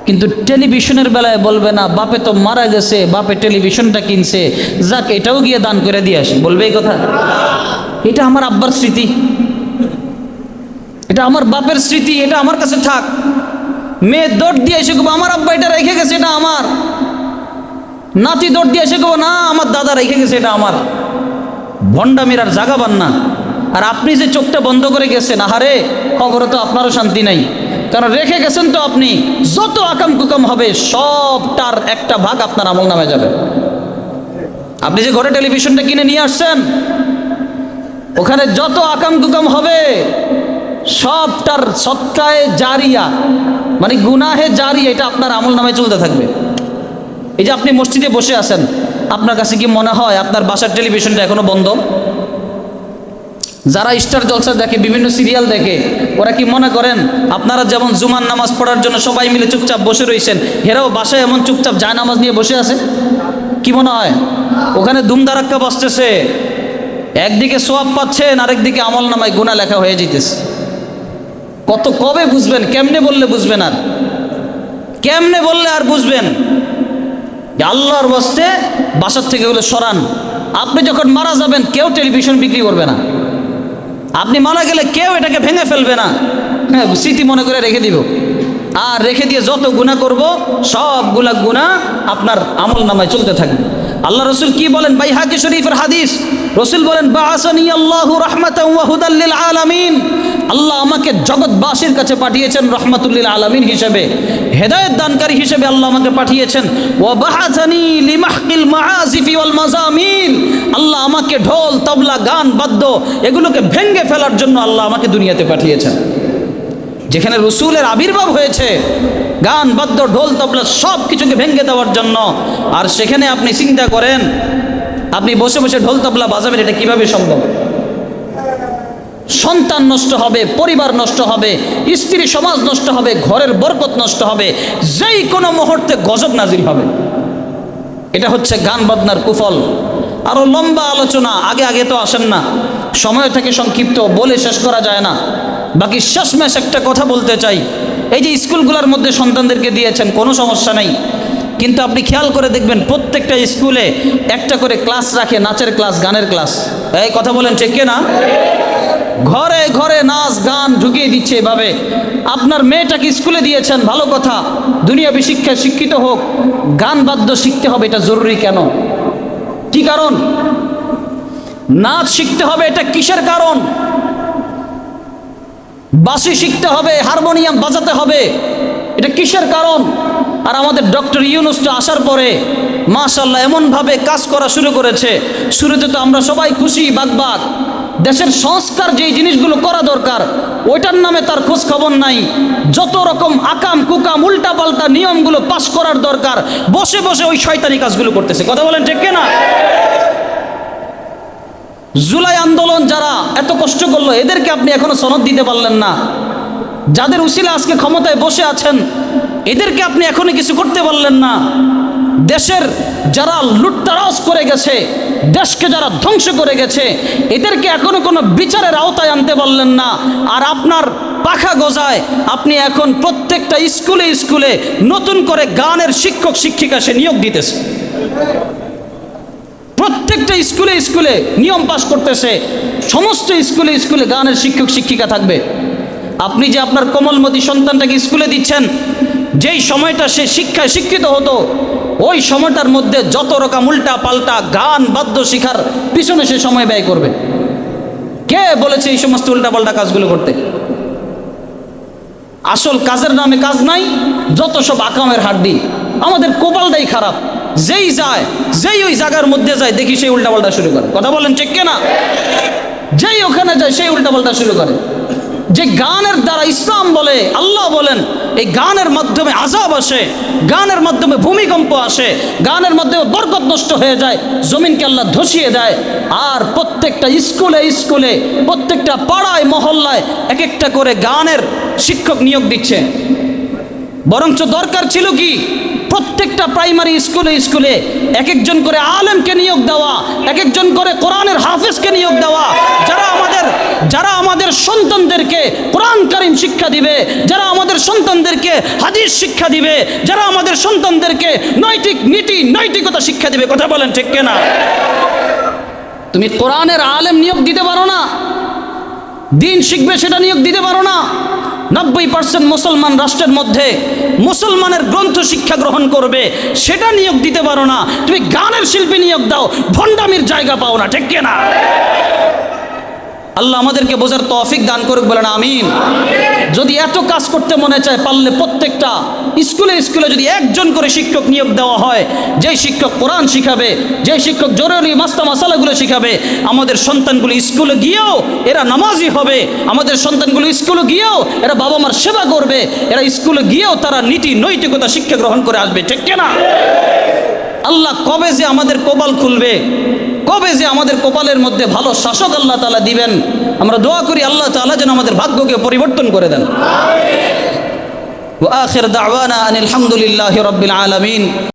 কিন্তু টেলিভিশনের বেলায় বলবে না, বাপে তো মারা গেছে, বাপে টেলিভিশনটা কিনছে, যাক এটাও গিয়ে দান করে দিয়ে আসি, বলবে এই কথা? এটা আমার আব্বার স্মৃতি, এটা আমার বাপের স্মৃতি, এটা আমার কাছে থাক। মেয়ে দৌড় দিয়ে এসে গো আমার আব্বা এটা রেখে গেছে, এটা আমার। নাতি দৌড় দিয়ে এসে গো না আমার দাদা রেখে গেছে, এটা আমার। ভণ্ডামির আর জাগা পান না। আর আপনি যে চোখটা বন্ধ করে গেছেন, আহারে খবরে তো আপনারও শান্তি নাই, কারণ রেখে গেছেন তো আপনি। যত আকাম কুকাম হবে সবটার একটা ভাগ আপনার আমল নামে যাবে। আপনি যে ঘরে টেলিভিশনটা কিনে নিয়ে আসছেন, ওখানে যত আকাম কুকাম হবে সবটার সৎকায়ে জারিয়া, মানে গুনাহে জারিয়া, এটা আপনার আমল নামে চলতে থাকবে। এই যে আপনি মসজিদে বসে আছেন, আপনার কাছে কি মনে হয় আপনার বাসার টেলিভিশনটা এখনো বন্ধ? যারা স্টার জলসা দেখে, বিভিন্ন সিরিয়াল দেখে, ওরা কি মনে করেন আপনারা যেমন জুমার নামাজ পড়ার জন্য সবাই মিলে চুপচাপ বসে রয়েছেন, এরাও বাসায় এমন চুপচাপ যায় নামাজ নিয়ে বসে আছে? কি মনে হয়? ওখানে ধুমধারাক্কা বসতেছে, একদিকে সোয়াব পাচ্ছেন, আরেকদিকে আমল নামায় গুনাহ লেখা হয়ে যেতেছে। কত কবে বুঝবেন? কেমনে বললে বুঝবেন? আর কেমনে বললে আর বুঝবেন? আল্লাহর ওয়াস্তে বাসার থেকে এগুলো সরান। আপনি যখন মারা যাবেন কেউ টেলিভিশন বিক্রি করবে না, আপনি মারা গেলে কেউ এটাকে ভেঙে ফেলবে না, হ্যাঁ স্মৃতি মনে করে রেখে দিব। আর রেখে দিয়ে যত গুনাহ করব সবগুলা গুনাহ আপনার আমল নামায় চলতে থাকবে। আল্লাহ রসুল কি বলেন? বাইহাকি শরীফের হাদিস, রসুল বলেন বাআসানি আল্লাহু রাহমাতাও ওয়া হুদাল লিল আলামিন, আল্লাহ আমাকে জগৎবাসীর কাছে পাঠিয়েছেন রহমাতুল লিল আলামিন হিসেবে, হেদায়েত দানকারী হিসেবে আল্লাহ আমাকে পাঠিয়েছেন। ওয়া বাআসানি লিমাহকিল মাআজিফি ওয়াল মাজামির, আল্লাহ আমাকে ঢোল তবলা গান বাদ্য এগুলোকে ভেঙে ফেলার জন্য আল্লাহ আমাকে দুনিয়াতে পাঠিয়েছেন। যেখানে রসুলের আবির্ভাব হয়েছে গান বাদ্য ঢোল তবলা সব কিছুকে ভেঙে দেওয়ার জন্য, আর সেখানে আপনি চিন্তা করেন আপনি বসে বসে ঢোল তবলা বাজাবেন, এটা কিভাবে সম্ভব? সন্তান নষ্ট হবে, পরিবার নষ্ট হবে, স্ত্রী সমাজ নষ্ট হবে, ঘরের বরকত নষ্ট হবে, যেই কোনো মুহূর্তে গজব নাজিল হবে। এটা হচ্ছে গান বাজনার কুফল। আরো লম্বা আলোচনা, আগে তো আসেন না, সময় থেকে সংক্ষিপ্ত, বলে শেষ করা যায় না। বাকি শেষমেশ একটা কথা বলতে চাই, এই যে স্কুলগুলোর মধ্যে সন্তানদেরকে দিয়েছেন কোনো সমস্যা নেই, কিন্তু আপনি খেয়াল করে দেখবেন প্রত্যেকটা স্কুলে একটা করে ক্লাস রাখে, নাচের ক্লাস, গানের ক্লাস। এই কথা বলেন ঠিক না? ঘরে ঘরে নাচ গান ঢুকিয়ে দিচ্ছে এভাবে। আপনার মেয়েটাকে স্কুলে দিয়েছেন, ভালো কথা, দুনিয়াবি শিক্ষায় শিক্ষিত হোক, গান বাদ্য শিখতে হবে, এটা জরুরি কেন? কি কারণ? নাচ শিখতে হবে, এটা কিসের কারণ? বাঁশি শিখতে হবে, হারমোনিয়াম বাজাতে হবে, এটা কিসের কারণ? আর আমাদের ডক্টর ইউনূস তো আসার পরে মাশাআল্লাহ এমনভাবে কাজ করা শুরু করেছে, শুরুতে তো আমরা সবাই খুশি, বাগবাগ। দেশের সংস্কার যেই জিনিসগুলো করা দরকার ওইটার নামে তার খোঁজ খবর নাই। যত রকম আকাম কুকাম উল্টাপাল্টা নিয়মগুলো পাশ করার দরকার, বসে বসে ওই শয়তানি কাজগুলো করতেছে। কথা বলেন ঠিক না? জুলাই আন্দোলন যারা এত কষ্ট করলো, এদেরকে আপনি এখনো সনদ দিতে পারলেন না। যাদের উসিলা আজকে ক্ষমতায় বসে আছেন, এদেরকে আপনি এখনো কিছু করতে পারলেন না। দেশের যারা লুটতারাজ করে গেছে, দেশকে যারা ধ্বংস করে গেছে, এদেরকে এখনো কোনো বিচারের আওতায় আনতে পারলেন না। আর আপনার পাখা গজায় আপনি এখন প্রত্যেকটা স্কুলে স্কুলে নতুন করে গানের শিক্ষক শিক্ষিকা সে নিয়োগ দিতেছে। প্রত্যেকটা স্কুলে স্কুলে নিয়ম পাস করতেছে, সমস্ত স্কুলে স্কুলে গানের শিক্ষক শিক্ষিকা থাকবে। আপনি যে আপনার কোমলমতি সন্তানটাকে স্কুলে দিচ্ছেন, যেই সময়টা সে শিক্ষায় শিক্ষিত হতো, ওই সময়টার মধ্যে যত রকম উল্টা পাল্টা গান বাদ্য শিখার পিছনে সে সময় ব্যয় করবে। কে বলেছে এই সমস্ত উল্টা পাল্টা কাজগুলো করতে? আসল কাজের নামে কাজ নাই, যত সব আকামের হাড্ডি। আমাদের কপালটাই খারাপ, যেই যায় যেই ওই জায়গার মধ্যে যায় দেখি সেই উল্টাপাল্টা শুরু করে। কথা বলেন ঠিক না? যেই ওখানে যায় সেই উল্টাপাল্টা শুরু করে। যে গানের দ্বারা ইসলাম বলে, আল্লাহ বলেন, এই গানের মাধ্যমে আযাব আসে, গানের মাধ্যমে ভূমিকম্প আসে, গানের মাধ্যমে বরকত নষ্ট হয়ে যায়, জমিনকে আল্লাহ ধসিয়ে দেয়। আর প্রত্যেকটা স্কুলে স্কুলে, প্রত্যেকটা পাড়ায় মহল্লায় এক একটা করে গানের শিক্ষক নিয়োগ দিচ্ছে। বরঞ্চ দরকার ছিল কি প্রত্যেকটা প্রাইমারি স্কুলে স্কুলে এক একজন করে আলেমকে নিয়োগ দেওয়া, এক একজন করে কোরআনের হাফেজকে নিয়োগ দেওয়া, যারা আমাদের সন্তানদেরকে কোরআন কারীম শিক্ষা দিবে, যারা আমাদের সন্তানদেরকে হাদিস শিক্ষা দিবে, যারা আমাদের সন্তানদেরকে নৈতিকতা শিক্ষা দিবে। কথা বলেন ঠিক কিনা? তুমি কোরআনের আলেম নিয়োগ দিতে পারো না, দিন শিখবে সেটা নিয়োগ দিতে পারো না। 90% মুসলমান রাষ্ট্রের মধ্যে মুসলমানের গ্রন্থ শিক্ষা গ্রহণ করবে সেটা নিয়োগ দিতে পারো না। তুমি গানের শিল্পী নিয়োগ দাও, ভণ্ডামির জায়গা পাও না। ঠিক কিনা? আল্লাহ আমাদেরকে বোঝার তৌফিক দান করুক, বলেন আমিন। যদি এত কাজ করতে মনে চায়, পারলে প্রত্যেকটা স্কুলে স্কুলে যদি একজন করে শিক্ষক নিয়োগ দেওয়া হয়, যেই শিক্ষক কোরআন শিখাবে, যেই শিক্ষক জরুরি মাসালাগুলো শিখাবে, আমাদের সন্তানগুলো স্কুলে গিয়েও এরা নামাজি হবে, আমাদের সন্তানগুলো স্কুলে গিয়েও এরা বাবা মার সেবা করবে, এরা স্কুলে গিয়েও তারা নৈতিকতা শিক্ষা গ্রহণ করে আসবে। ঠিক কিনা? আল্লাহ কবে যে আমাদের কপাল খুলবে, কবে যে আমাদের কপালের মধ্যে ভালো শাসক আল্লাহ তাআলা দিবেন, আমরা দোয়া করি আল্লাহ তাআলা যেন আমাদের ভাগ্যকে পরিবর্তন করে দেন। ওয়া আখির দাওয়ানা আনিল হামদুলিল্লাহি রাব্বিল আলামিন।